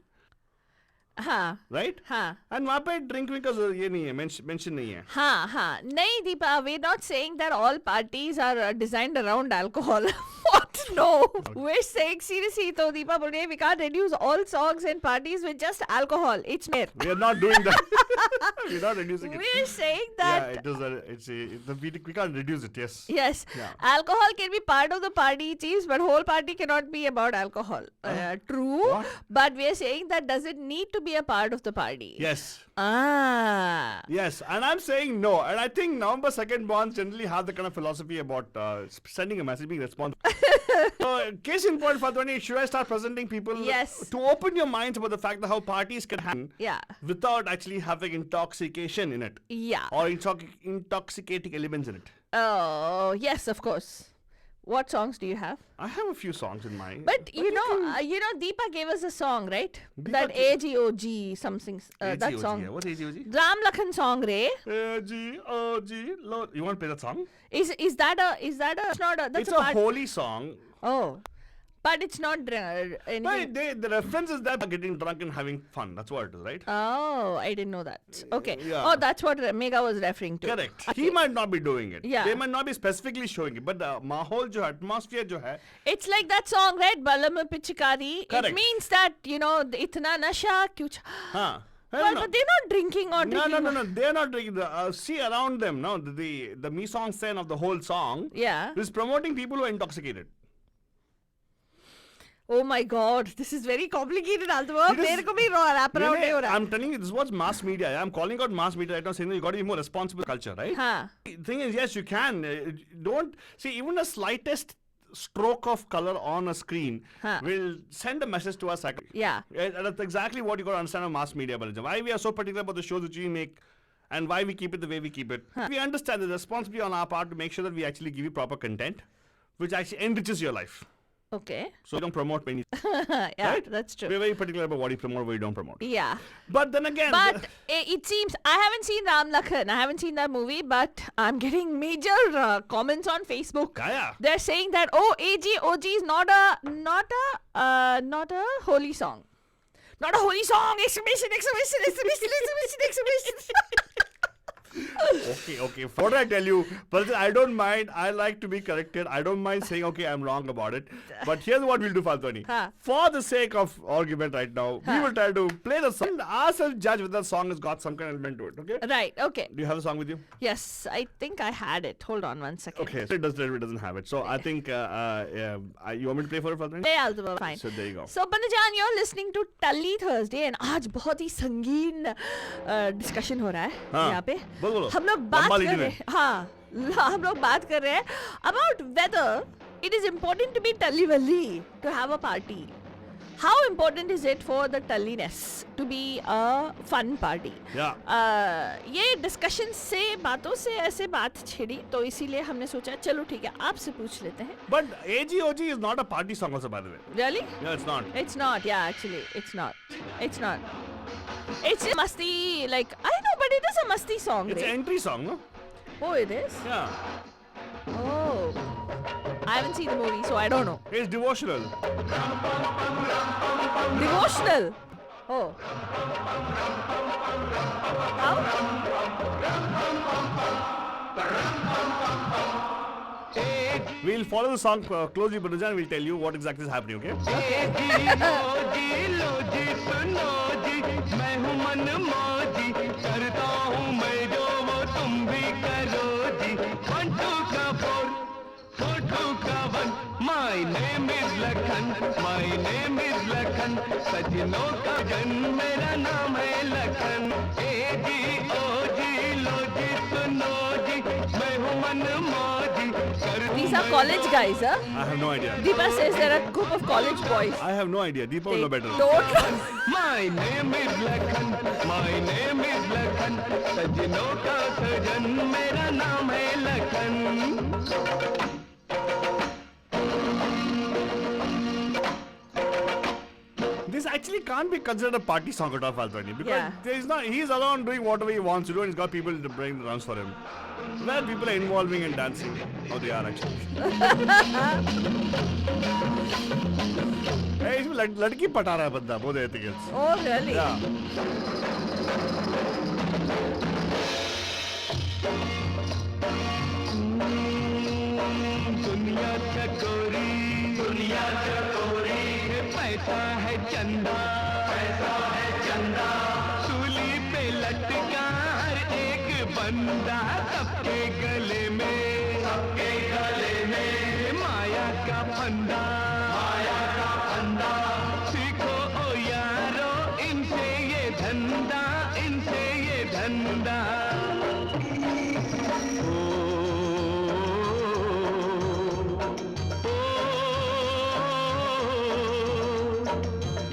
हाँ. Right? हाँ. And वहाँ पे drinking का ये नहीं है, mention नहीं है. हाँ. नहीं Deepa, we're not saying that all parties are designed around alcohol. What? No. We're saying seriously, तो दीपा बोल रही है we can't reduce all songs and parties with just alcohol. It's mere. We are not doing that. We're not reducing it. We're saying that. Yeah, we can't reduce it. Yes. Yes. Yeah. Alcohol can be part of the party, chiefs, but whole party cannot be about alcohol. True. What? But we're saying that does it need to be a part of the party? Yes. Yes, and I'm saying no. And I think November 2nd bonds generally have the kind of philosophy about sending a message, being responsible. So, case in point, Fatvani, should I start presenting people to open your minds about the fact that how parties can happen without actually having intoxication in it? Yeah. Or intoxicating elements in it? Oh, yes, of course. What songs do you have? I have a few songs in mind. But you know, Deepa gave us a song, right? That AGOG something. That song. What's AGOG? Ram Lakhan song, Ray. AGOG. Lord, you want to play that song? Is that a? It's not a. That's it's a holy song. Oh. But it's not anything. But the reference is that getting drunk and having fun. That's what it is, right? Oh, I didn't know that. Okay. Yeah. Oh, that's what Mega was referring to. Correct. Okay. He might not be doing it. Yeah. They might not be specifically showing it. But the mahol, atmosphere, it's like that song, right? Balam Pichikari. Correct. It means that, itna nasha kyun. Huh. But they're not drinking or drinking. No. They're not drinking. See around them, no? The mise-en-scène of the whole song is promoting people who are intoxicated. Oh my God, this is very complicated, Altava. मेरे को भी wrap around नहीं हो रहा. I'm telling you, this was mass media. I'm calling out mass media right now, saying that you got to be more responsible culture, right? हाँ. The thing is, yes, you can. Don't see even the slightest stroke of color on a screen will send a message to us. Yeah. And that's exactly what you got to understand of mass media, Balaja. Why we are so particular about the shows which we make and why we keep it the way we keep it. We understand the responsibility on our part to make sure that we actually give you proper content, which actually enriches your life. Okay. So you don't promote many. Yeah, right? That's true. We're very particular about what you promote, what you don't promote. Yeah. But then again. But it seems, I haven't seen Ram Lakhan. I haven't seen that movie, but I'm getting major comments on Facebook. Yeah. They're saying that, AGOG is not a holy song. Not a holy song! Exclamation! Okay. What I tell you, but I don't mind. I like to be corrected. I don't mind saying, okay, I'm wrong about it. But here's what we'll do, Faltoni. For the sake of argument right now, we will try to play the song and ourselves judge whether the song has got some kind of element to it, okay? Right, okay. Do you have the song with you? Yes, I think I had it. Hold on 1 second. Okay, so it doesn't have it. So I think, you want me to play for it, Faltoni? Yeah, fine. So there you go. So, Bandajan, you're listening to Tully Thursday and आज बहुत ही संगीन discussion हो रहा है यहाँ पे. हम लोग बात कर रहे हैं about whether it is important to be tully-wally to have a party. how important is it for the Talliness to be a fun party? ये डिस्कशन से बातों से ऐसे बात छिड़ी तो इसीलिए हमने सोचा चलो ठीक है आपसे पूछ लेते हैं. But AGOG is not a party song also, by the way. Really? Yeah, it's not. It's not. Yeah, actually, it's not. It's not. It's a masti, like I know, but it is a masti song. It's an right? entry song, no? Oh, it is. Yeah. Oh, I haven't seen the movie, so I don't know. It's devotional. Devotional. Oh. How? We'll follow the song closely, but Rajan will tell you what exactly is happening, okay? मैं हूँ मन मौजी करता हूँ मैं जो वो तुम भी करो जी 1 2 का 4 4 2 का 1 My name is Lakhan My name is Lakhan सजनों का जन मेरा नाम है लखन ए जी ओ जी लो जी सुनो जी मैं हूँ मन मौजी These are college guys, huh? I have no idea. Deepa says they're a group of college boys. I have no idea. Deepa will know better. Don't. My name is Lakhan My name is Lakhan सजनों का सजन मेरा नाम है Lakhan This actually can't be considered a party song at all, Faltani, because Yeah. there is not. He's alone doing whatever he wants to do, and he's got people to bring the runs for him. Where people are involving and dancing, oh, they are actually. Hey, इसमें लड़की पटा रहा है बंदा, both ethicals. Oh, really? Yeah. दुनिया चकोरी पैसा है चंदा सूली पे लटका हर एक बंदा सबके गले में माया का फंदा सीखो ओ यारो इनसे ये धंधा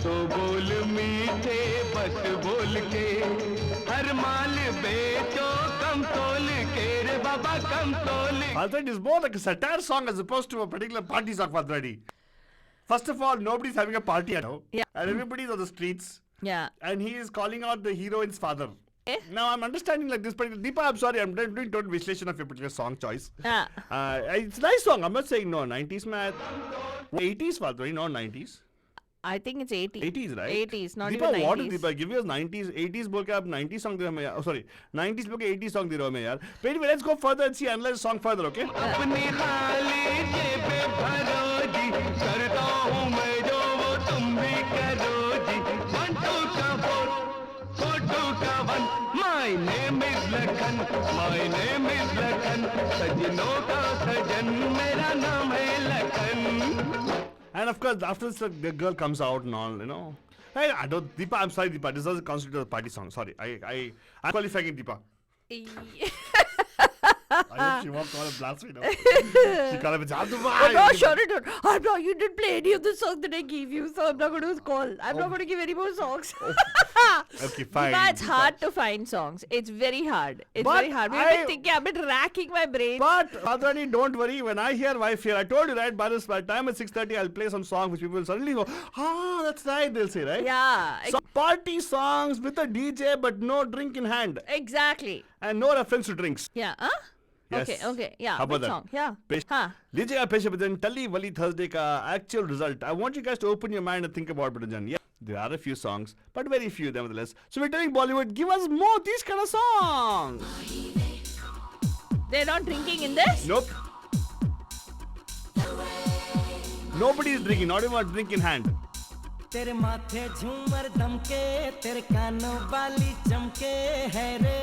तो बोल मीठे बस बोल के हर माल बेचो कम तोल के रे बाबा कम तोल Faltani is more like a satire song as opposed to a particular party song, Faltani. First of all, nobody's having a party at home. Yeah. And everybody's on the streets. Yeah. And he is calling out the heroine's father. Eh? Now I'm understanding like this particular. Deepa, I'm sorry, I'm doing total vislation of your particular song choice. Yeah. It's a nice song. I'm not saying no. 90s man. 80s, Faltani, not 90s. I think it's 80s. 80s, right? 80s, not Deepa, even 90s. what is Deepa? Give us 90s. 80s बोल के आप 90s song दे रहे हो हमें यार. Oh, sorry. 90s बोल के 80s song दे रहे हो हमें यार. But anyway, let's go further and see analyze the song further, okay? अपनी खाली जेब भरो जी करता हूँ मैं जो वो तुम भी करो जी 1 2 का 4 4 2 का 1 My name is Lakhan My name is Lakhan सजनों का सजन मेरा नाम है Lakhan And of course, after this, the girl comes out and all, you know. Hey, I don't, Deepa, I'm sorry, Deepa. This doesn't constitute a party song. Sorry. I'm qualifying Deepa. I hope she won't call it blasphemy now. She called it Oh, no, sure it don't. I'm not, you didn't play any of the songs that I gave you, so I'm not going to call. I'm not going to give any more songs. Okay, fine. Deepa, it's hard to find songs. It's very hard. It's But very hard. We've been thinking, I've been racking my brain. But, Adrani, don't worry. When I hear Wife Here, I told you, right, by the time at 6:30, I'll play some song which people will suddenly go, ah, that's right, they'll say, right? Yeah. So, party songs with a DJ, but no drink in hand. Exactly. And no reference to drinks. Yeah. Huh? Yes. Okay. Yeah. How about Which that? song? Yeah. Pesh- Huh. लीजिएगा पेश है बदन टल्ली वली Thursday का actual result. I want you guys to open your mind and think about it, Bhajan. Yeah, there are a few songs, but very few nevertheless. So we're telling Bollywood, give us more these kind of songs. They're not drinking in this? Nope. Nobody is drinking, not even a drink in hand. तेरे माथे झूमर दमके तेरे कानों वाली चमके है रे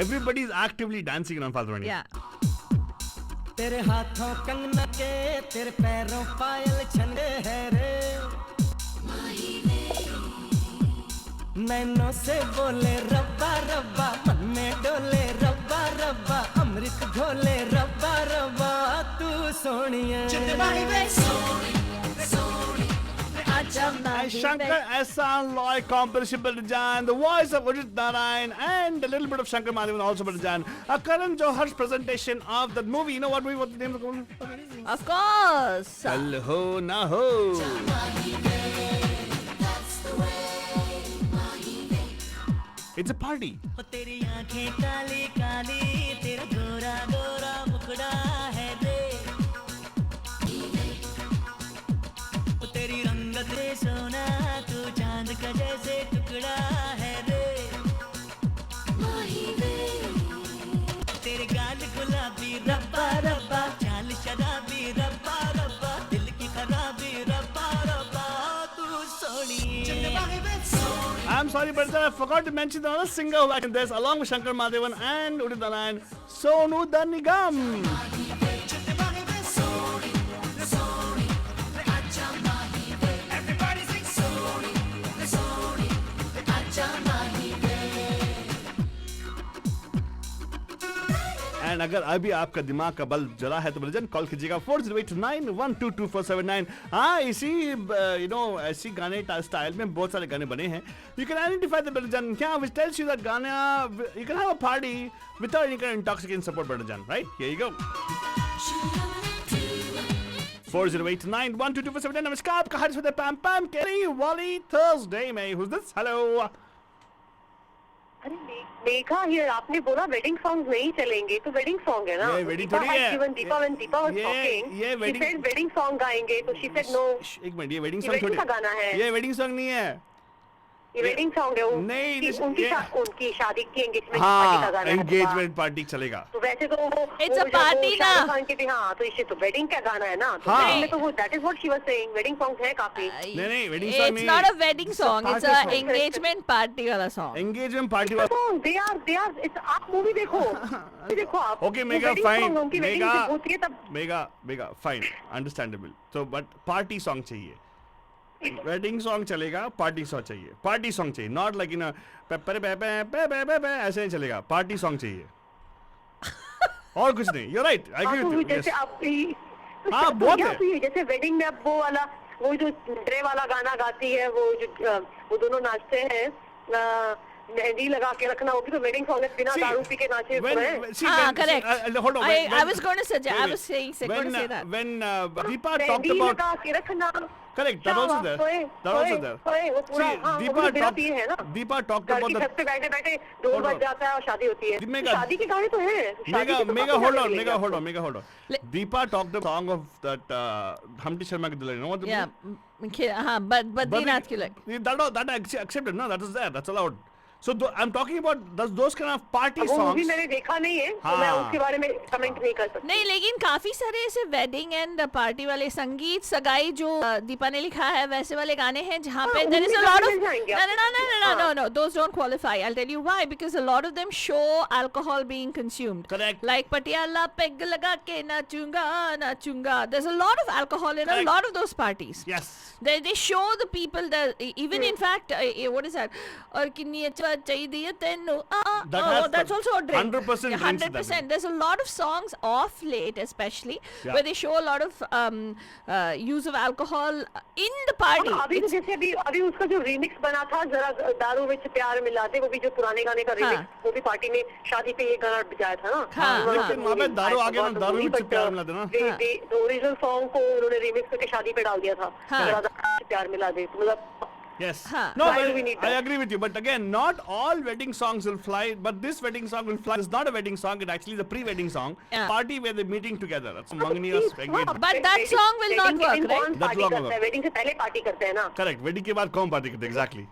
Everybody is actively dancing on Faltani. Yeah. तेरे हाथों कंगना के तेरे पैरों पायल छनके है रे नैनों से बोले रब्बा रब्बा मन में डोले रब्बा रब्बा अमृत घोले रब्बा रब्बा तू Sonia Mahi Shankar Ehsaan Loy compilation Badajan, the voice of Udit Narayan, and a little bit of Shankar Madhavan also Badajan. A Karan Johar's presentation of the movie. You know what movie? What's the name of the movie? Of course. Kal Ho Na Ho. It's a party. तेरी आंखें काली काली तेरा गोरा गोरा मुखड़ा है रे तेरी रंगत रे सोना तू चांद का जैसे टुकड़ा है रे तेरे गाल गुलाबी रब्बा रब्बा चाल शराबी रब्बा रब्बा दिल की खराबी रब्बा रब्बा तू Soni I'm sorry, but I forgot to mention the other singer who acted in this, along with Shankar Madhavan and Udit Narayan, Sonu Nigam. And अगर अभी आपका दिमाग का बल्ब जला है तो बलजन कॉल कीजिएगा 4089122479. हाँ इसी ऐसी गाने स्टाइल में बहुत सारे गाने बने हैं. You can identify the बलजन क्या which tells you that गाना you can have a party without any kind of intoxicating support बलजन, right? Here you go. 4089122479. नमस्कार आपका हार्दिक स्वागत है पैम पैम केरी वाली थर्सडे में. Who's this? Hello. अरे मेघा हियर आपने बोला वेडिंग सॉन्ग्स नहीं चलेंगे तो वेडिंग सॉन्ग है ना. ये wedding थोड़ी है. Deepa when Deepa was talking, ये she said वेडिंग सॉन्ग गाएंगे तो she said no. एक मिनट ये वेडिंग ये सॉन्ग wedding थोड़ी का गाना है. ये वेडिंग सॉन्ग नहीं है. ये वेडिंग सॉन्ग है. नहीं, उनकी शादी की एंगेजमेंट पार्टी का हाँ गाना है. एंगेजमेंट पार्टी चलेगा. तो वैसे तो वो It's a party ना. हाँ तो इसे तो वेडिंग का गाना है ना. तो हाँ. wedding में तो वो that is what she was saying. Wedding song है काफी. नहीं wedding song It's नहीं. not a wedding song. It's party a song. engagement party वाला song. एंगेजमेंट पार्टी वाला. They are आप मूवी देखो. देखो आप. Okay, वो Megha, wedding fine. song उनकी wedding Megha. जब होती है तब. Mega fine understandable. तो बट पार्टी सॉन्ग चाहिए. वेडिंग सॉन्ग चलेगा. पार्टी सॉन्ग चाहिए. पार्टी सॉन्ग चाहिए. नॉट लाइक इन ऐसे नहीं चलेगा. पार्टी सॉन्ग चाहिए और कुछ नहीं. You right. I agree with जैसे यू. आप हाँ, बहुत है. जैसे वेडिंग में अब वो जो ड्रे वाला गाना गाती है वो दोनों नाचते हैं. मेहंदी लगा के रखना होगी तो वेडिंग सॉन्ग है. बिना दारू पी के नाचे हुए हैं. Correct. Hold on. I was going to suggest. I was going to say that. When Deepa talked mehndi about लगा के रखना. correct, that also there. That also there. वो पूरा Deepa talked about the. छत पे बैठे बैठे ढोल बज जाता है और शादी होती है. Megha, शादी के गाने तो हैं. Mega, hold on. Deepa talked the song of that Humpty Sharma ki Dulhania. You know what? Yeah. हाँ, but Badrinath की like. That I accepted. No, that was there. That's allowed. So I'm talking about those kind of party वो movie songs. मैंने देखा नहीं है तो मैं उसके बारे में कमेंट नहीं कर सकती. नहीं लेकिन काफी सारे ऐसे वेडिंग एंड पार्टी वाले संगीत सगाई जो दीपा ने लिखा है वैसे वाले गाने हैं जहाँ पे there is a lot of no those don't qualify. I'll tell you why, because a lot of them show alcohol being consumed. Correct. Like Patiala peg laga ke nachunga. There's a lot of alcohol in a lot of those parties. Yes. They show the people that even in fact what is that और किन्नी अच्छा चाहिए तेनु that's also a drink. 100% 100%. There's a lot of songs off late especially where they show a lot of use of alcohol in the party. अभी जैसे अभी उसका जो remix बना था जरा दारू में प्यार मिलाते वो भी जो पुराने गाने का रीमिक्स वो भी पार्टी में शादी पे ये गाना बजाया था ना. वहाँ पे दारू आ गया ना. दारू में प्यार मिला देना. ओरिजिनल सॉन्ग को उन्होंने रीमिक्स करके शादी पे डाल दिया था. प्यार मिला दे मतलब. Yes. No, I agree with you. But again, not all wedding songs will fly. But this wedding song will fly. It's not a wedding song. It actually is a pre-wedding song. Yeah. Party where they're meeting together. That's Mangni or engagement. But that song will not work, right? That song will work. Wedding से पहले party करते हैं ना. Correct. Wedding के बाद कौन party करते हैं? Exactly.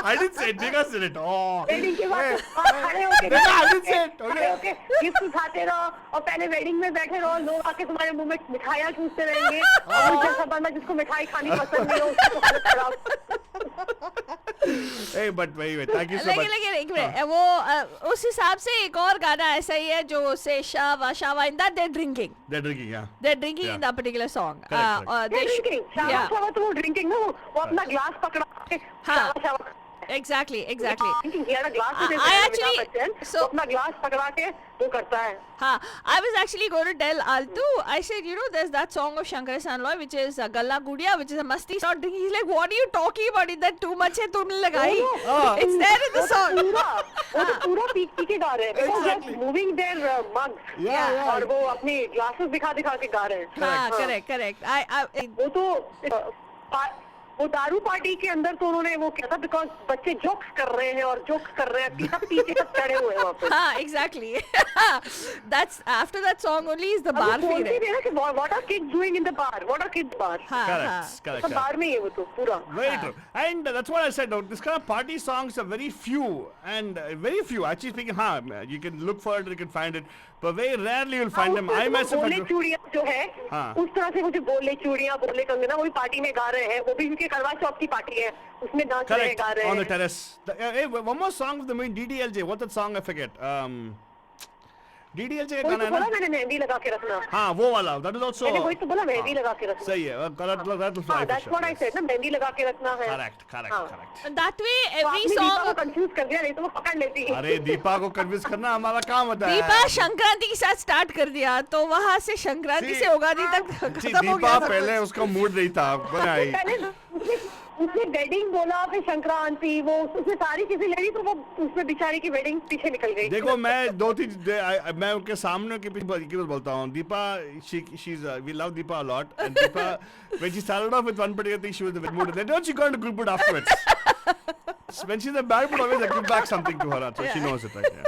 I didn't say it. Megha said it. Oh. Wedding के बाद खड़े होके गिफ्ट उठाते रहो और पहले वेडिंग में बैठे रहो. लोग आके तुम्हारे मुंह में मिठाइयाँ चूसते रहेंगे और जैसा बंदा जिसको मिठाई खानी पसंद नहीं हो उसको खराब. Hey, but wait. Thank you so much. लेकिन एक मिनट वो उस हिसाब से एक और गाना ऐसा ही है जो से Shava in that they're drinking. They're drinking, yeah. They're drinking in that particular song. Correct. Drinking Shava तो वो ड्रिंकिंग ना वो अपना ग्लास पकड़ा के Shava Exactly. He had a glass with his I hand, actually- Amitabh Bachchan, so- तो अपना ग्लास पकड़ा के वो करता है. I was actually going to tell Altu, I said, there's that song of Shankar Sanloy which is Galla Gudiya, which is a masti song. He's like, what are you talking about? Is that too much है तुमने लगाई? It's there in the song. वो तो पूरा P के गा रहे हैं. Because they're moving their mugs. Yeah. और वो अपनी glasses दिखा के गा रहे हैं. Correct. वो तो वो दारू पार्टी के अंदर तो उन्होंने वो किया था बिकॉज बच्चे जोक्स कर रहे हैं और जोक्स कर रहे हैं सब पीछे सब चढ़े हुए हैं वहाँ पे. Exactly. That's after that song only is the अब bar वो बोलती feel. भी है ना कि what are kids doing in the bar? What are kids bar? Correct. सब बार में ही है वो तो पूरा. Very true. And that's what I said. This kind of party songs are very few. And very few. Actually speaking, you can look for it, you can find it. But very rarely you'll find them. I myself... बोले चूड़ियाँ जो है उस तरह से मुझे बोले चूड़ियाँ बोले कंगना वो भी पार्टी में गा रहे हैं. वो भी उनके करवा चौथ की पार्टी है उसमें नाच रहे हैं गा रहे हैं. On the terrace. Hey, one more song of the movie DDLJ. What's that song? I forget. DDLJ का वही गाना तो है बोला ना? मैंने मेहंदी लगा के रखना. हाँ वो वाला. That is also. मैंने वही तो बोला मेहंदी लगा के रखना. सही है. That will fly for that's sure. what I said ना मेहंदी लगा के रखना है. Correct. That way तो every आपने दीपा को song. कंफ्यूज कर दिया नहीं तो वो पकड़ लेती. अरे दीपा को कन्विंस करना हमारा काम होता है. दीपा संक्रांति के साथ स्टार्ट कर दिया तो वहाँ से संक्रांति से उगादी तक खत्म हो दीपा गया सब पहले कुछ. उसका मूड नहीं था. बनाई. पहले उसने वेडिंग बोला फिर संक्रांति वो उसने सारी चीजें ले ली तो वो उसमें बेचारी की वेडिंग पीछे निकल गई. देखो मैं मैं उनके सामने के पीछे बोलता हूँ. Deepa she's we love Deepa a lot and Deepa when she started off with one particular thing she was in the mood then she got into good mood afterwards. When she's in a bad mood always I give back something to her so she knows it right. Yeah.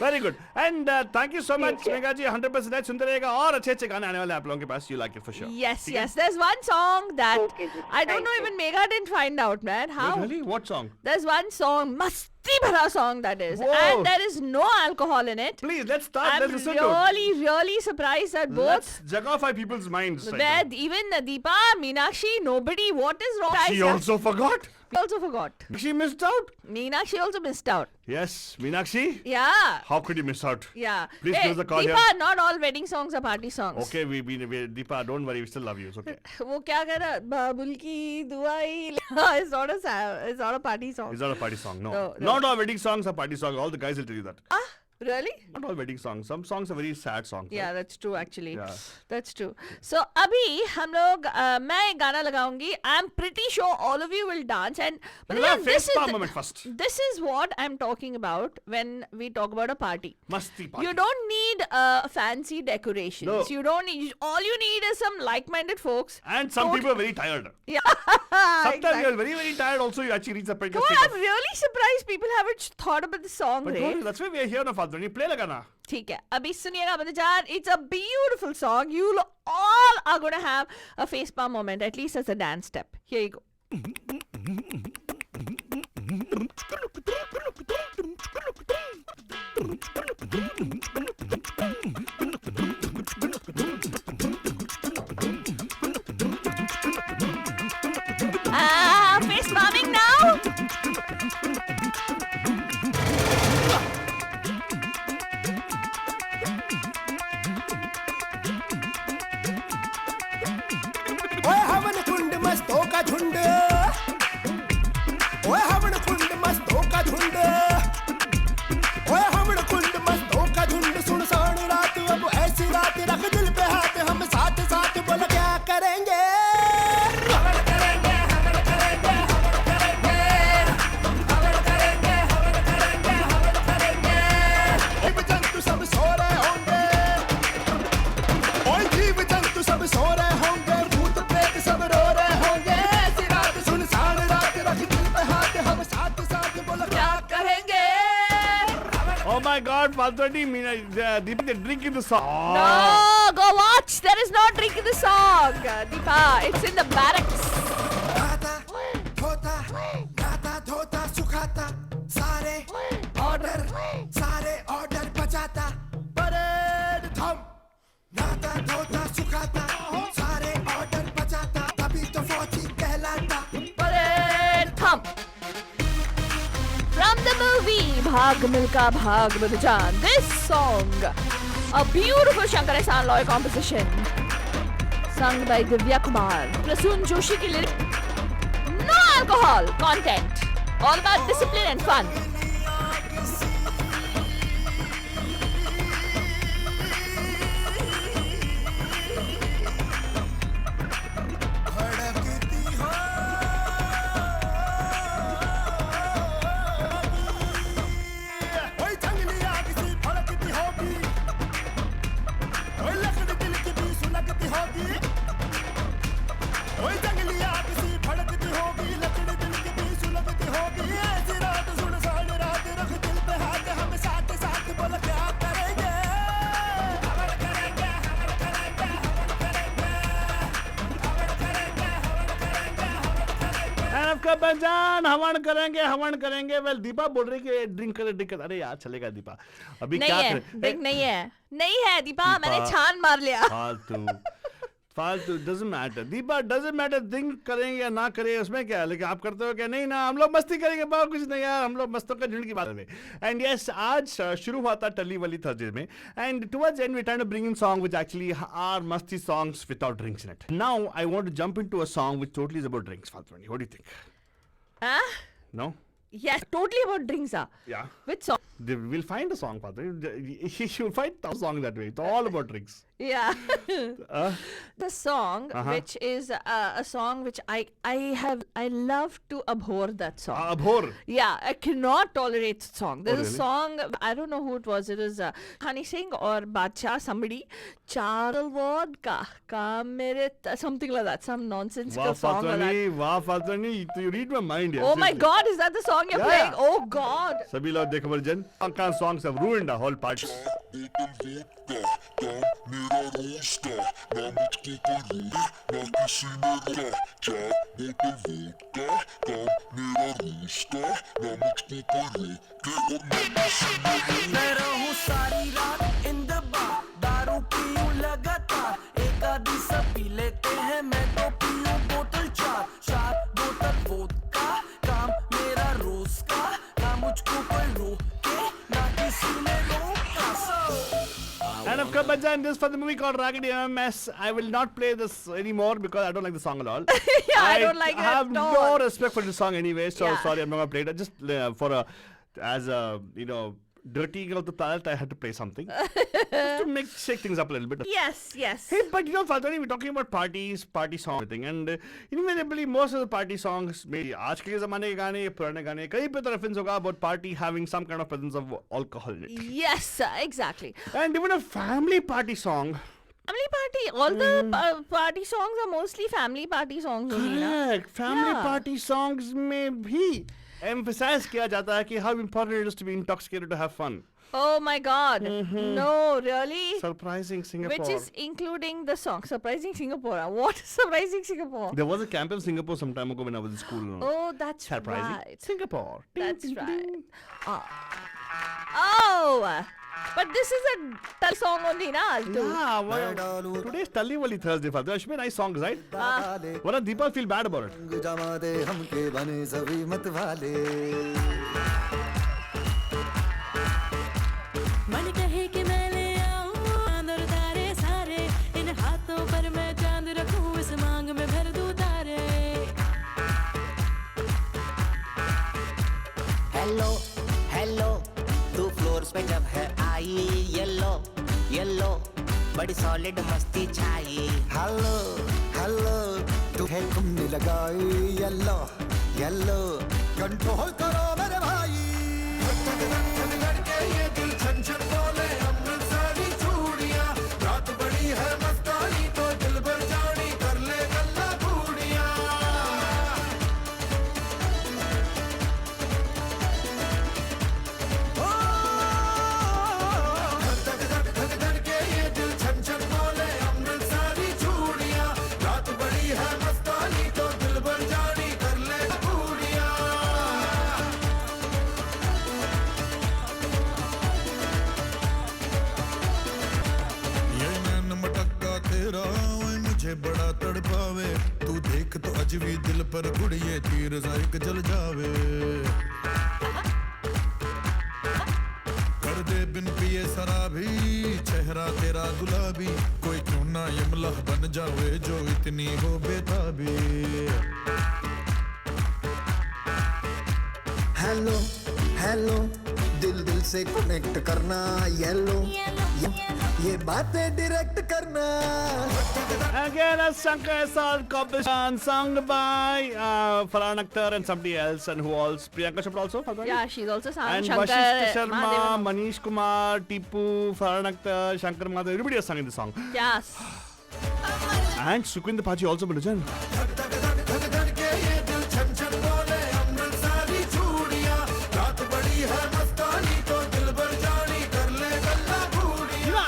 Very good and thank you so much Megha ji 100% सुनते रहेगा और अच्छे गाने आने वाले आप लोगों के पास. You like it for sure. Yes. There's one song that Okay, ji. I don't know Thank even Megha didn't find out, man. How? Really? What song? There's one song, Masti Bhara song that is, Whoa. and there is no alcohol in it. Please let's start. I'm Let's listen to it. really surprised that both. Let's jugglify people's minds. Right Where now. even Deepa, Meenakshi, nobody. What is wrong? She also forgot. She also forgot. She missed out. Meenakshi also missed out. Yes, Meenakshi. Yeah. How could you miss out? Yeah. Please Hey, give us a call Deepa, here. not all wedding songs are party songs. Okay, we Deepa, don't worry, we still love you. It's okay. वो क्या कह रहा बाबुल की दुआई it's not a party song. It's not a party song, no. No. Not all wedding songs are party songs. All the guys will tell you that. Really? Not all wedding songs. Some songs are very sad songs. Yeah, right? that's true actually. Yeah. That's true. So अभी हम लोग मैं एक गाना लगाऊंगी. I'm pretty sure all of you will dance and We'll have face palm moment first. This is what I'm talking about when we talk about a party. Masti party. You don't need fancy decorations. No. You don't need. All you need is some like-minded folks. And some people are very tired. Yeah. Sometimes exactly. you're very, very tired also. You actually reach the point Come on, I'm really surprised people haven't thought about the song. But Ray. don't worry, that's why we are here now, Father. You play lagana. ठीक है अभी सुनिएगा बच्चों. It's a beautiful song. You all are going to have a face palm moment, at least as a dance step. Here you go. Face palming now. ओए हवन कुंड मस्तों का झुंड ओए हवन कुंड मस्तों का झुंड ओए हवन कुंड मस्तों का झुंड सुनसान रात अब ऐसी रात रख दिल पे हाथ हम साथ साथ बोल क्या करेंगे हवन करेंगे हवन करेंगे हवन करेंगे हवन करेंगे हवन करेंगे हवन करेंगे जीव जंतु सब सो रहे होंगे ओए जीव जंतु सब सो रहे होंगे भूत प्रेत सब रो रहे होंगे ऐसी रात सुनसान रात रख दिल पे हाथ हम साथ साथ बोल क्या करेंगे Oh my God, Father, Deepa, they're drinking the song. No, go watch. There is no drink in the song. Deepa, it's in the barracks. गाता धोता गाता धोता सुखाता सारे ऑर्डर बजाता परेड थम गाता धोता सुखाता सारे ऑर्डर बजाता तभी तो फौजी कहलाता Parade thump. From the movie Bhag Milka Bhag Bhajan, this song, a beautiful Shankar Ehsaan Loy composition, sung by Divya Kumar, Prasoon Joshi ki lyrics, no alcohol content. All about discipline and fun. बजान हवन करेंगे well Deepa बोल रही कि drink करे अरे यार चलेगा दीपा अभी नहीं क्या है, करें देख नहीं है दीपा मैंने छान मार लिया फालतू doesn't matter Deepa doesn't matter drink करेंगे या ना करें उसमें क्या है लेकिन आप करते हो क्या नहीं ना हम लोग मस्ती करेंगे बहुत कुछ नहीं यार हम लोग मस्तों का झुंड की बात में एंड यस आज शुरू हुआ था टली वाली थर्सडे में and towards end we trying to bring in song which actually are मस्ती songs without drinks in it now I want to jump into a song which totally is about drinks फालतू what do you think No? Yes, totally about drinks. Yeah. Which song? We'll find a song, Father. You'll find a song that way. It's all about drinks. Yeah. The song, which is a song which I love to abhor that song. Abhor? Yeah, I cannot tolerate the song. There's really? a song, I don't know who it was. It was Honey Singh or Badshah, somebody. Charl vodka, ka mere something like that. Some nonsensical song like that. Wow, Fatani, you read my mind. Yes, Oh my God, is that the song you're playing? Oh God. Sabhi log dekho Varjan. Ankan songs have ruined the whole party. मैं रहूं सारी रात in the bar दारू पीऊं लगातार एक आधी सब P लेते हैं मैं तो पीऊं बोतल चार बोतल वोदका काम मेरा रोज का ना मुझको कोई रोके ना किसी ने रोका And of course, Bajan, this is for the movie called Raggedy MMS. I will not play this anymore because I don't like the song at all. Yeah, I don't like it I have at all. no respect for the song anyway, so Yeah. sorry, I'm not gonna play it. Just as a, dirty girl of the planet, I had to play something. Just to shake things up a little bit. Yes. Hey, but Fatani, we're talking about parties, party song, everything, and invariably most of the party songs, maybe आज के ज़माने के गाने, पुराने गाने, कहीं पे तो reference होगा about party having some kind of presence of alcohol in it. Yes, exactly. And even a family party song. Family party. All the party songs are mostly family party songs only, na? Correct. Family Yeah. party songs में भी emphasize किया जाता है कि how important it is to be intoxicated to have fun. Oh my God. No, really? Surprising Singapore. Which is including the song Surprising Singapore. What is Surprising Singapore? There was a camp in Singapore some time ago when I was in school. Oh, that's Surprising right. Singapore. That's right. Oh, but this is a Tal song only, na? Altu? Yeah, well, today's Talli Wali Thursday, Father. It should be nice songs, right? Why not Deepa feel bad about it? जमा दे हमके बने सभी मत वाले मन कहे कि मैं ले आऊं चांद और तारे सारे इन हाथों पर मैं चांद रखूं इस मांग में भर दूं तारे हेलो हेलो तू फ्लोर्स पे जब है आई येलो येलो बड़ी सॉलिड मस्ती छाई हेलो हेलो तू है तुमने लगाई येलो येलो कंट्रोल करो मेरे भाई ये दिल छन छन बोले अमृतसरी चूड़ियां रात बड़ी है मस्तानी तो दिल भर जानी कर ले गल्ला बूढ़ियां धक के ये दिल छन छन बोले अमृतसरी चूड़ियां रात बड़ी है मस्तानी तो दिल भर जानी कर ले बूढ़ियां ये नैन मटक्का तेरा ओए मुझे बड़ा तड़पावे तू देख तो अज भी दिल पर गुड़िए तीर जायक जल जावे कर दे बिन पिए शराबी चेहरा तेरा गुलाबी कोई क्यों ना यमला बन जावे जो इतनी हो बेताबी हेलो हेलो दिल दिल से कनेक्ट करना येलो ये बातें डायरेक्ट करना. Again, a Shankar SR competition sung by Farhan Akhtar and somebody else, and who else? Priyanka Chopra also. Yeah, she's also sung. And Shankar Vashisht Sharma, Mahadevan. Manish Kumar, Tipu, Farhan Akhtar, Shankar Mahadevan, everybody has sung in the song. Yes. And Sukhwinder Paji also, Balajan.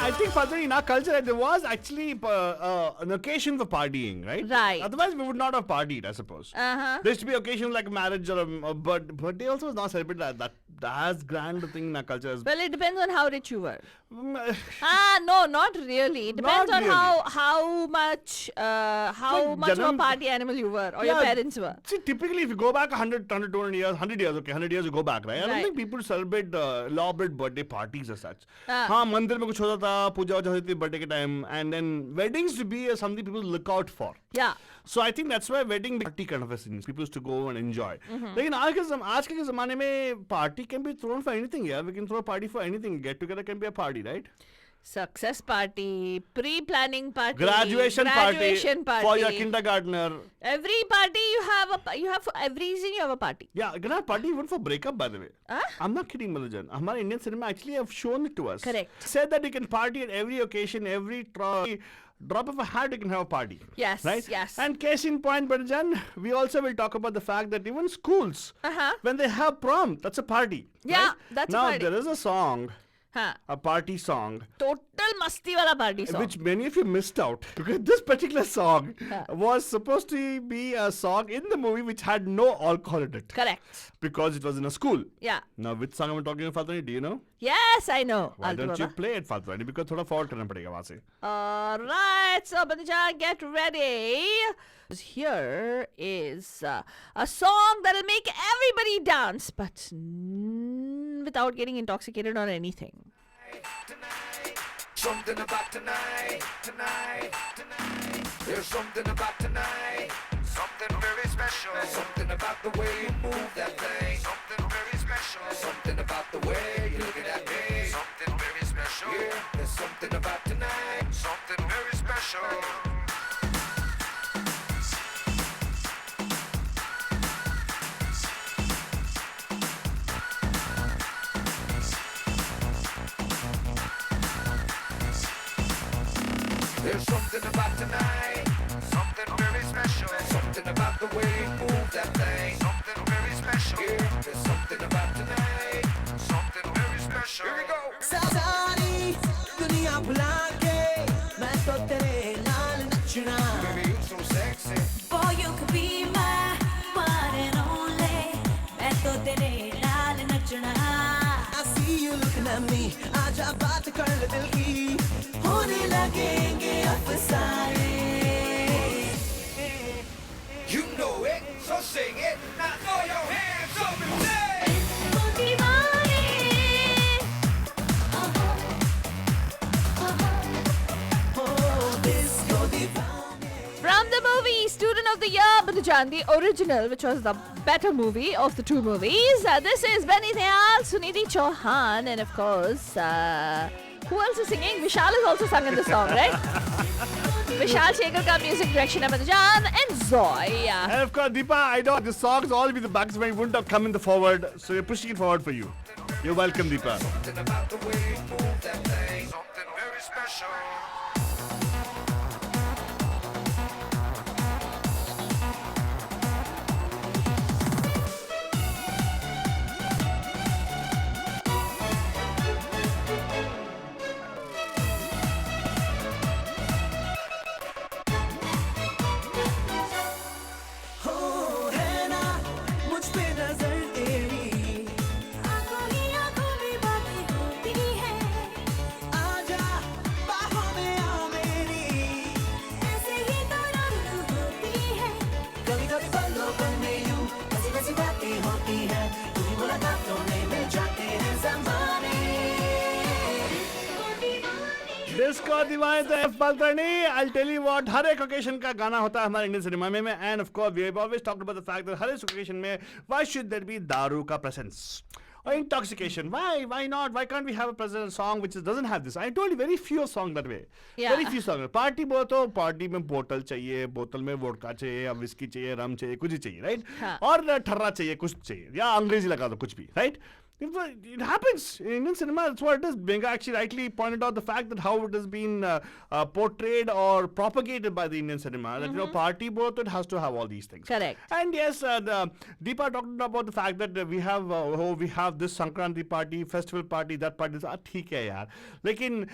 I think, Father, in our culture, there was actually an occasion for partying, right? Right. Otherwise, we would not have partied, I suppose. Uh-huh. There used to be occasions like marriage or a birthday also was not celebrated that as grand a thing in our culture as Well, it depends on how rich you were. well. No, not really. It depends Not on really. how much of a party animal you were or your Yeah, parents were. See, typically, if you go back 100, 200 years, 100 years, okay, 100 years you go back, right? I don't Right. think people celebrate elaborate birthday parties as such. Ah. हाँ, मंदिर में कुछ होता था, पूजा वूजा होती थी birthday के time, and then weddings to be something people look out for. Yeah. So I think that's why wedding party kind of a thing. People used to go and enjoy. लेकिन आज के ज़माने में party can be thrown for anything. Yeah, we can throw a party for anything. Get together can be a party, right? Success party, pre-planning party, Graduation party for your kindergartner. Every party you have for every reason you have a party. Yeah, you can have party even for breakup, by the way. Huh? I'm not kidding, Malajan. Our Indian cinema actually have shown it to us. Correct. Said that you can party at every occasion, every drop of a hat, you can have a party. Yes, Right? yes. And case in point, Malajan, we also will talk about the fact that even schools, Uh-huh. when they have prom, that's a party. Yeah, right? that's a now, party. there is a song, Huh. a party song, Total masti wala party song. which many of you missed out. Because this particular song was supposed to be a song in the movie which had no alcohol in it. Correct. Because it was in a school. Yeah. Now, which song am I talking about, Fatani? Do you know? Yes, I know. Why don't you Altoona. play it, Fatani? Because थोड़ा forward करना पड़ेगा वहाँ से. Alright, so Banija, get ready. Here is a song that'll make everybody dance, but without getting intoxicated or anything. Something about tonight, tonight, tonight. There's something about tonight, something very special. Something about the way you move that thing, something very special. Something about the way you're looking at me, something very special. Yeah, there's something about tonight, something very special. There's something about tonight, something very special. Something about the way you move that thing, something very special. Yeah, there's something about tonight, something very special. Here we go. सारी दुनिया भुला के मैं तो तेरे नाल नचना. Baby, you're so sexy. Boy, you could be my one and only. मैं तो तेरे नाल नचना. I see you looking at me. आजा बात कर ले दिल की. होने लगेंगे अफसाने. You know it, so sing it. Now throw your hands up and say. ओ दीवाने. Oh, disco divane. From the movie Student of the Year, Bandijan, the original, which was the better movie of the two movies. This is Benny Dayal, Sunidhi Chauhan, and of course, who else is singing? Vishal is also sung in the song, right? Vishal Shekhar ka music direction, Bandijan, and Zoy. And of course, Deepa, I know the songs all be the backs when it wouldn't have come in the forward, so you're pushing it forward for you. You're welcome, Deepa. Something about the way you move that thing, something very special. हो है ना मुझ पे नजर तेरी. आंखों ही आंखों में बातें होती है. आजा बाहों में आ दीवाने थे फाल्तनी. I'll tell you what, हर एक occasion का गाना होता है हमारे इंडियन सिनेमा में, and of course we have always talked about the fact that हर एक occasion में why should there be दारू का presence or intoxication? Why not? Why can't we have a present song which doesn't have this? I told you very few songs that way. Yeah. Very few songs. Party बोलो तो party में बोतल चाहिए, बोतल में vodka चाहिए या whisky चाहिए, रम चाहिए, कुछ ही चाहिए, right? हाँ. और ठर्रा चाहिए, कुछ चाहिए या अंग्रेजी लगा दो कुछ भी, right? It happens in Indian cinema. That's what it is. Benga actually rightly pointed out the fact that how it has been portrayed or propagated by the Indian cinema. That party both it has to have all these things. Correct. And yes, Deepa talked about the fact that we have this Sankranti party, festival party, that party. ठीक है यार. लेकिन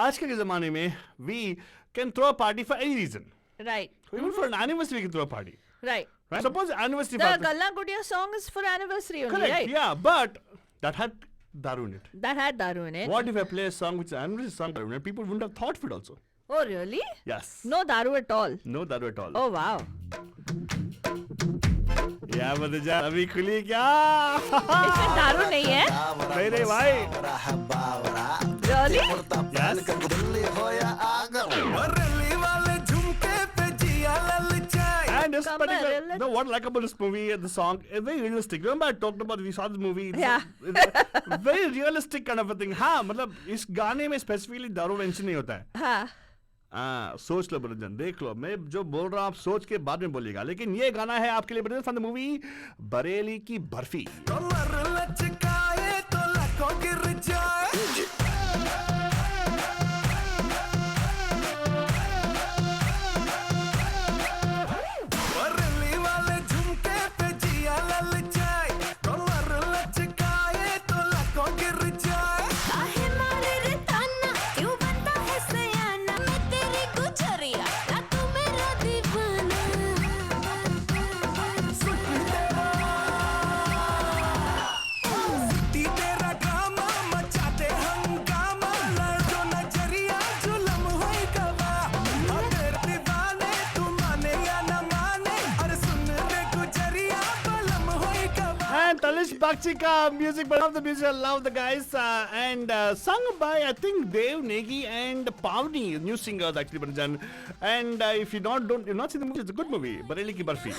आज के ज़माने में we can throw a party for any reason. Right. Even for an anniversary, we can throw a party. Right. Right? Suppose anniversary The party. Galla Gudiya song is for anniversary only, Correct. right? Yeah, but that had daru in it. That had daru in it. What if I play a song which is an anniversary song daru in it? People wouldn't have thought of it also. Oh, really? Yes. No daru at all. No daru at all. Oh, wow. क्या बता जा अभी खुली क्या? इसमें दारू नहीं है? नहीं नहीं भाई. Really? Yes. And this particular, no, what I like about this movie and the song, it's very realistic. Remember I talked about, we saw this movie. Yeah. It's a very realistic kind of a thing. हाँ, मतलब इस गाने में specifically दारू mention नहीं होता है. हाँ. सोच लो बरजन, देख लो, मैं जो बोल रहा हूँ आप सोच के बाद में बोलिएगा. लेकिन ये गाना है आपके लिए बरजन फ्रॉम द मूवी बरेली की barfi. Bakshi ka music, but I love the music, I love the guys, and sung by I think Dev Negi and Pavni, new singers actually, Barajan. And if you've not seen the movie, it's a good movie, Bareli ki Barfi.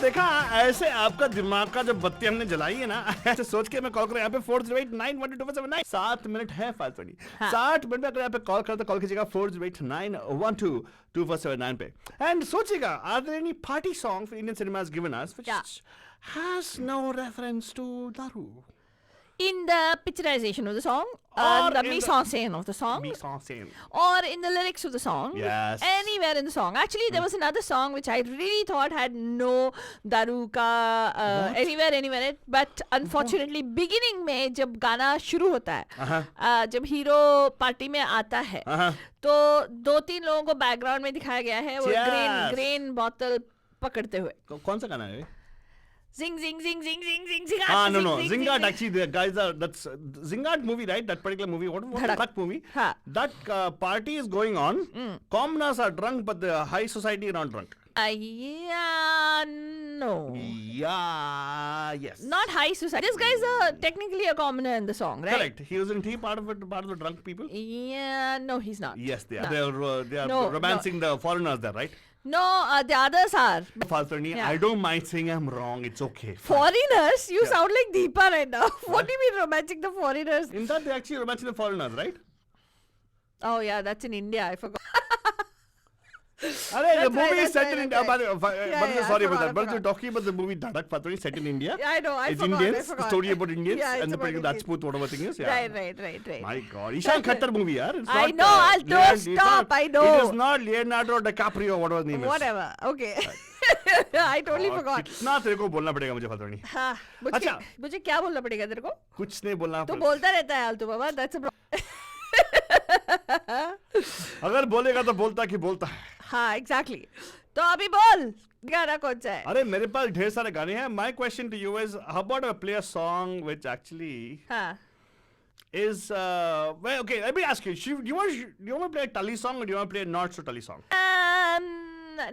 देखा ऐसे आपका दिमाग का जो बत्ती हमने जलाई है ना, ऐसे सोच के मैं कॉल कर यहाँ पे 408912279. 7 मिनट है फालतू. 60 मिनट में अगर यहाँ पे कॉल करते कॉल कीजिएगा 40891227479 पे. एंड सोचिएगा, are there any party song Indian cinema has given us which has no reference to दारू? In the picturization of the song, the mise-en-scène of the song, or in the lyrics of the song, yes, anywhere in the song. Actually, there was another song which I really thought had no daru ka anywhere, but unfortunately, beginning में जब गाना शुरू होता है, जब hero party में आता है, तो 2-3 लोगों को बैकग्राउंड में दिखाया गया है वो ग्रेन बोतल पकड़ते हुए. कौन सा गाना है? Zing zing zing zing zing zing zing. No. Zingard actually, the guys that's Zingard movie, right? That particular movie. What that movie? That party is going on. Commoners are drunk, but the high society are not drunk. Yeah, no. Yeah, yes. Not high society. This guy is technically a commoner in the song, right? Correct. He wasn't he part of it, part of the drunk people? Yeah, no, he's not. Yes, they are. They are romancing the foreigners there, right? No, the others are. Faltani, I don't mind saying I'm wrong. It's okay. Foreigners? You sound like Deepa right now. What do you mean romancing the foreigners? In that, they actually romancing the foreigners, right? Oh, yeah, that's in India. I forgot. Arey, the movie is set in India. Sorry about that. But forgot. you're talking about the movie Dhadak Patwani set in India. Yeah, I know. I It's forgot. Indians. I forgot. Story about Indians Yeah, it's and the about particular Indians. Rajput, whatever thing is. Yeah. Right. My God, Ishan Khattar movie, yaar. It's I not, know, I'll don't Leonardo- it's stop, not- I know. It is not Leonardo DiCaprio, whatever his name is. Whatever. Okay. I totally और forgot. कितना तेरे को बोलना पड़ेगा मुझे पता नहीं. हाँ, अच्छा. मुझे क्या बोलना पड़ेगा तेरे को? कुछ नहीं बोलना. तो बोलता रहता है आलतू बाबा. That's a problem. अगर बोलेगा तो बोलता कि बोलता है. हाँ, exactly. तो अभी बोल. गाना कौन सा है? अरे मेरे पास ढेर सारे गाने हैं. My question to you is, how about I play a song which actually हाँ. is well, okay, let me ask you. Do you want to play a Tully song or do you want to play a not so Tully song?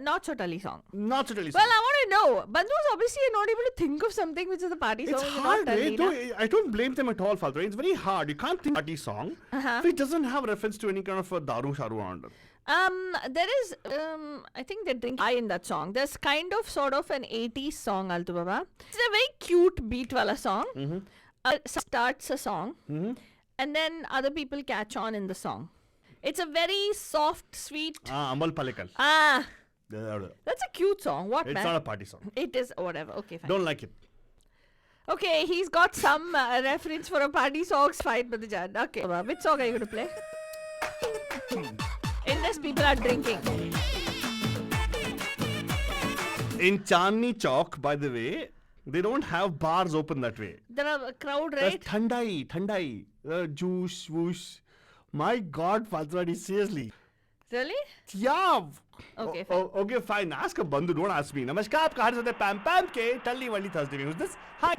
Not so Tully song. Not so Tully song. Well, I want to know. Bandhu's obviously not able to think of something which is a party song. It's which is hard, not eh? Tully, na? I don't blame them at all, Father. It's very hard. You can't think party song which doesn't have reference to any kind of a daru sharu around it. There is, I think they drink in that song. There's kind of sort of an 80s song, Altu Baba. It's a very cute beat wala song. Starts a song, and then other people catch on in the song. It's a very soft, sweet. Amal Palekal. That's a cute song. What, It's man? not a party song. It is, whatever. Okay, fine. Don't like it. Okay, he's got some reference for a party songs. Fine, Badajan. Okay, which song are you going to play? In this, people are drinking. In Chandni Chowk, by the way, they don't have bars open that way. There are a crowd, There's right? Thandai, juice, whoosh. My God, Fatrani, seriously. Really? Yeah. Okay, fine. Okay, fine. Ask a bandhu, don't ask me. Namaskar, aap kahan se hote? Pam Pam ke Tully Wali Thursday. Who's this? Hi.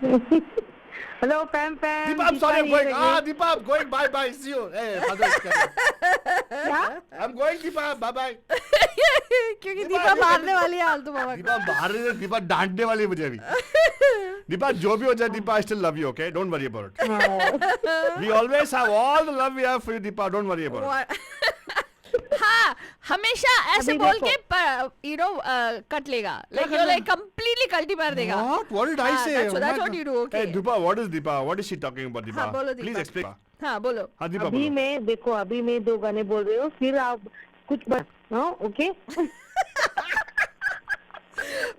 Hello, Pam Pam. Deepa, I'm sorry, I'm going. here Deepa, I'm going. Bye bye. See you. Hey, Father, क्या? I'm going, Deepa. Bye bye. क्योंकि दीपा मारने वाली है आलतू बाबा को. दीपा बाहर नहीं, दीपा डांटने वाली है मुझे अभी. दीपा जो भी हो जाए, Deepa I still love you, okay? Don't worry about it. We always have all the love we have for you, Deepa. Don't worry about it. What? हाँ, हमेशा ऐसे अभी बोल देखो. के कट लेगा. Like you're like completely कल्टी मार देगा. What? What did I say? That's what you do. Okay. Hey, Deepa, what is Deepa? What is she talking about, Deepa? हाँ, बोलो दीपा. Please explain. हाँ, बोलो. हाँ, Deepa, अभी बोलो. मैं देखो अभी मैं 2 गाने बोल रही हूँ फिर आप कुछ ओके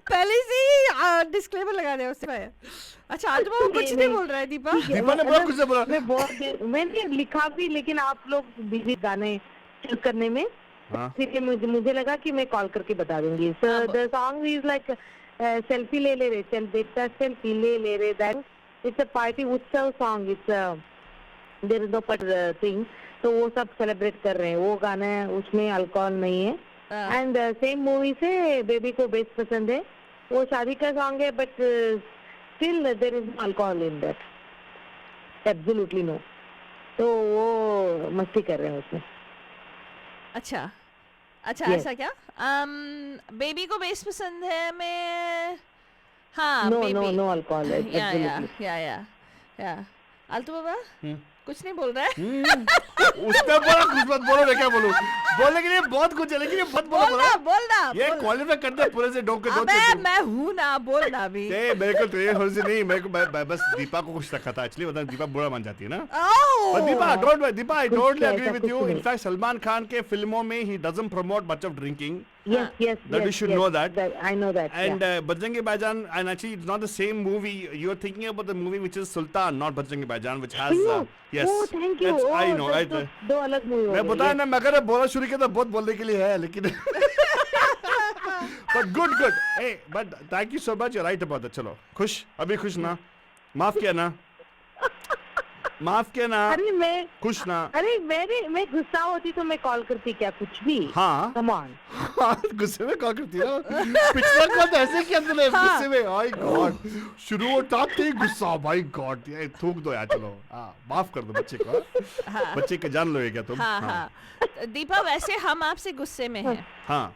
पहले से ही डिस्क्लेमर लगा दिया उससे. अच्छा, आलतू बाबा कुछ नहीं बोल रहा है दीपा. दीपा ने बहुत कुछ बोला. मैंने लिखा भी लेकिन आप लोग बिजी गाने चूज करने में इसलिए मुझे लगा कि मैं कॉल करके बता दूंगी. So the song is like selfie ले ले रे चल बेटा सेल्फी ले रे दैट इट्स अ पार्टी उत्सव song. It's there is no per thing. तो वो सब सेलिब्रेट कर रहे हैं. वो गाना उसमें अल्कोहल नहीं है. एंड सेम मूवी से बेबी को बेस्ट पसंद है. वो शादी का सॉन्ग है but still there is no alcohol in that. Absolutely no. तो वो मस्ती कर रहे हैं उसमें. अच्छा, अच्छा, Yes. ऐसा क्या? बेबी को बेस पसंद है. मैं हाँ, no baby. No no alcohol. या आलतू बाबा कुछ नहीं बोल रहा है. उसने बोला कुछ मत बोलो. मैं क्या बोलूं? बोलने के लिए बहुत कुछ है लेकिन ये बहुत बोलना. ये क्वालिफाई कर दे पूरे से डोक के अबे मैं हूँ ना, बोलना भी. मेरे को तेरे होने से नहीं. मेरे को बस दीपा को खुश रखा था एक्चुअली. मतलब दीपा बुरा मान जाती है ना. Oh. Deepa Deepa I totally agree ऐसा विद कुछ यू. नहीं. इनफैक्ट सलमान खान के फिल्मों में ही doesn't promote much of drinking. Yes. That you should know that. I know that. And Bajrangi Bhaijaan, and actually it's not the same movie. You're thinking about the movie which is Sultan, not Bajrangi Bhaijaan, which has yes. Oh, thank you. I know. दो अलग movie. मैं बताया ना, मैं अगर बोलना शुरू किया तो बहुत बोलने के लिए है लेकिन but good. Hey, but thank you so much. You're right about that. चलो खुश. अभी खुश ना. माफ किया ना. अरे मैं खुश ना. अरे मैं गुस्सा होती तो मैं कॉल करती क्या कुछ भी. हाँ. Come on. गुस्से में कॉल करती है. पिछला कॉल तो ऐसे किया तूने गुस्से में. My God. शुरू होता ही गुस्सा. My God. ये थूक दो यार. चलो माफ कर दो बच्चे को. बच्चे के जान लो ये क्या तुम. हाँ. दीपा वैसे हम आपसे गुस्से में हैं. हाँ.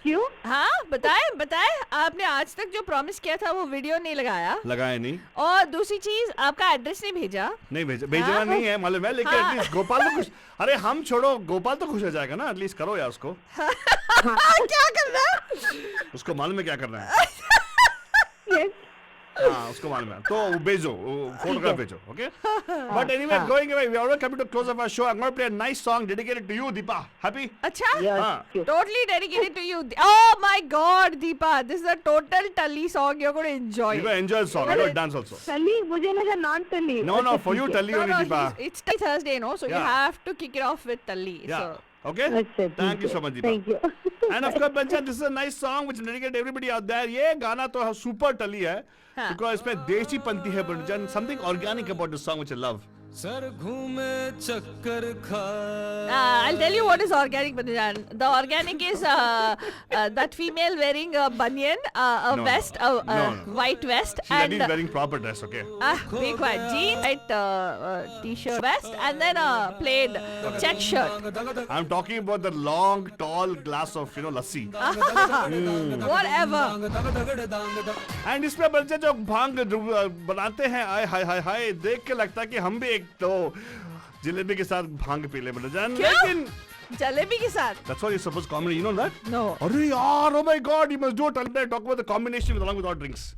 क्यों? हाँ, बताएं. आपने आज तक जो प्रॉमिस किया था वो वीडियो नहीं लगाया नहीं. और दूसरी चीज आपका एड्रेस नहीं भेजा. भेजना नहीं है मालूम है लेकिन एटलीस्ट गोपाल तो खुश. अरे हम छोड़ो, गोपाल तो खुश हो जाएगा ना. एटलीस्ट करो यार उसको. क्या करना है? उसको मालूम है क्या करना है. Yes. हाँ उसको मालूम है, तो भेजो, फोटोग्राफ भेजो, okay? But anyway, going away, we are already coming to close of our show. I'm going to play a nice song dedicated to you, Deepa. Happy? अच्छा? हाँ. Totally dedicated to you. Oh my God, Deepa, this is a total Tully song. You're going to enjoy. You can enjoy the song. I will dance also. Tully, मुझे लगा non Tully. No, for you Tully only, Deepa. It's Thursday, no? So you have to kick it off with Tully. Yeah. So. Okay? Thank you so much, Deepa. Thank you. And of course, Banchan, this is a nice song which is dedicated to everybody out there. ये गाना तो super Tully है, because इसमें देशी पंथी है, Banchan. Something organic about the song which I love. Sir घूमे चक्कर खा. I'll tell you what is organic, Banchan. The organic is that female wearing a banyan, a vest, a white vest, and she's wearing proper dress, okay? Be quiet. Jeans, white t-shirt, vest, and then a plain check shirt. I'm talking about the long, tall glass of lassi. Whatever. And इसमें बच्चे जो भांग बनाते हैं, हाय देख के लगता है कि हम भी एक तो जलेबी के साथ भांग पी ले बड़जान. लेकिन जलेबी के साथ. That's what you're supposed to comment. You know that? No. अरे यार, oh my God, you must do a talk about the combination along with our drinks.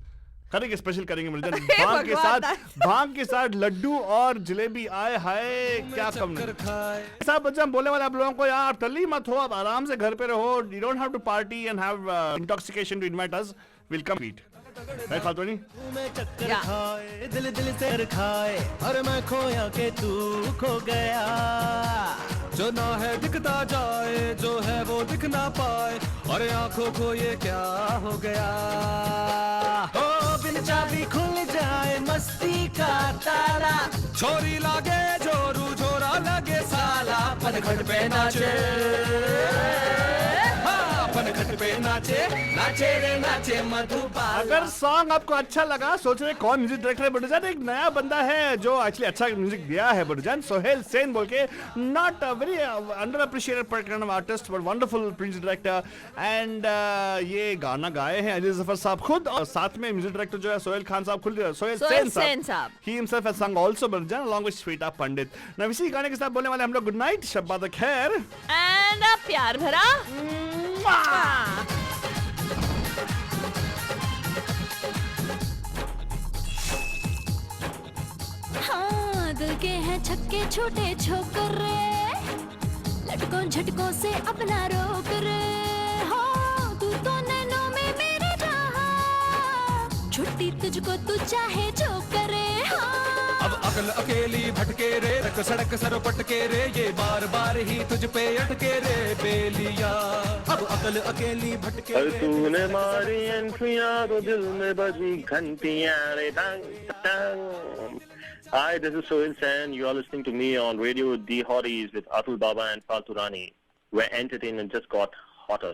करेंगे स्पेशल करेंगे बड़जान. भांग के साथ लड्डू और जलेबी. आए हाय क्या कम नहीं. सब बच्चा बोलने वाले आप लोगों को, यार टल्ली मत हो, आप आराम से घर पे रहो. You don't have to party and have intoxication to invite us. We'll come eat. है फालतू नहीं. दिल से खाए और मैं खोया के तू खो गया. जो ना है दिखता जाए, जो है वो दिख ना पाए, और आंखों को ये क्या हो गया. ओ बिन चाबी खुल जाए मस्ती का ताला. छोरी लागे जोरू, छोरा लगे साला. पनघट पे नाचे, पनघट पे नाचे, नाचे रे नाचे मधुबाला. अगर सॉन्ग आपको अच्छा लगा, सोच रहे कौन म्यूजिक डायरेक्टर है बड़जान. एक नया बंदा है जो एक्चुअली अच्छा म्यूजिक दिया है बड़जान, सोहेल सेन बोल के. Not a very under appreciated kind of artist, but wonderful music director. And ये गाना गाए हैं अली जफर साहब खुद, और साथ में म्यूजिक डायरेक्टर जो है सोहेल खान साहब खुद, Sohail Sen Sahab. He himself has sung also बड़जान along with श्वेता पंडित. ना इसी गाने के साथ बोलने वाले हम लोग गुड नाइट, शब्बा द खैर एंड प्यार भरा. हाँ, दिल के हैं छक्के छोटे छोकरे, लटकों झटकों से अपना रोक रे. हो तू तो नैनों में मेरे जहां, छुट्टी तुझको तू चाहे जो करे. अब अकल अकेली भटके रे, रक सड़क सर पटके रे, ये बार बार ही तुझ पे अटके रे बेलिया. अब अकल अकेली भटके रे. तूने मारी एंट्रियां तो दिल में बजी घंटियां रे. Hi, this is Sohail Sen. You are listening to me on Radio D Hotties with Atul Baba and Faltu Rani, where entertainment just got hotter.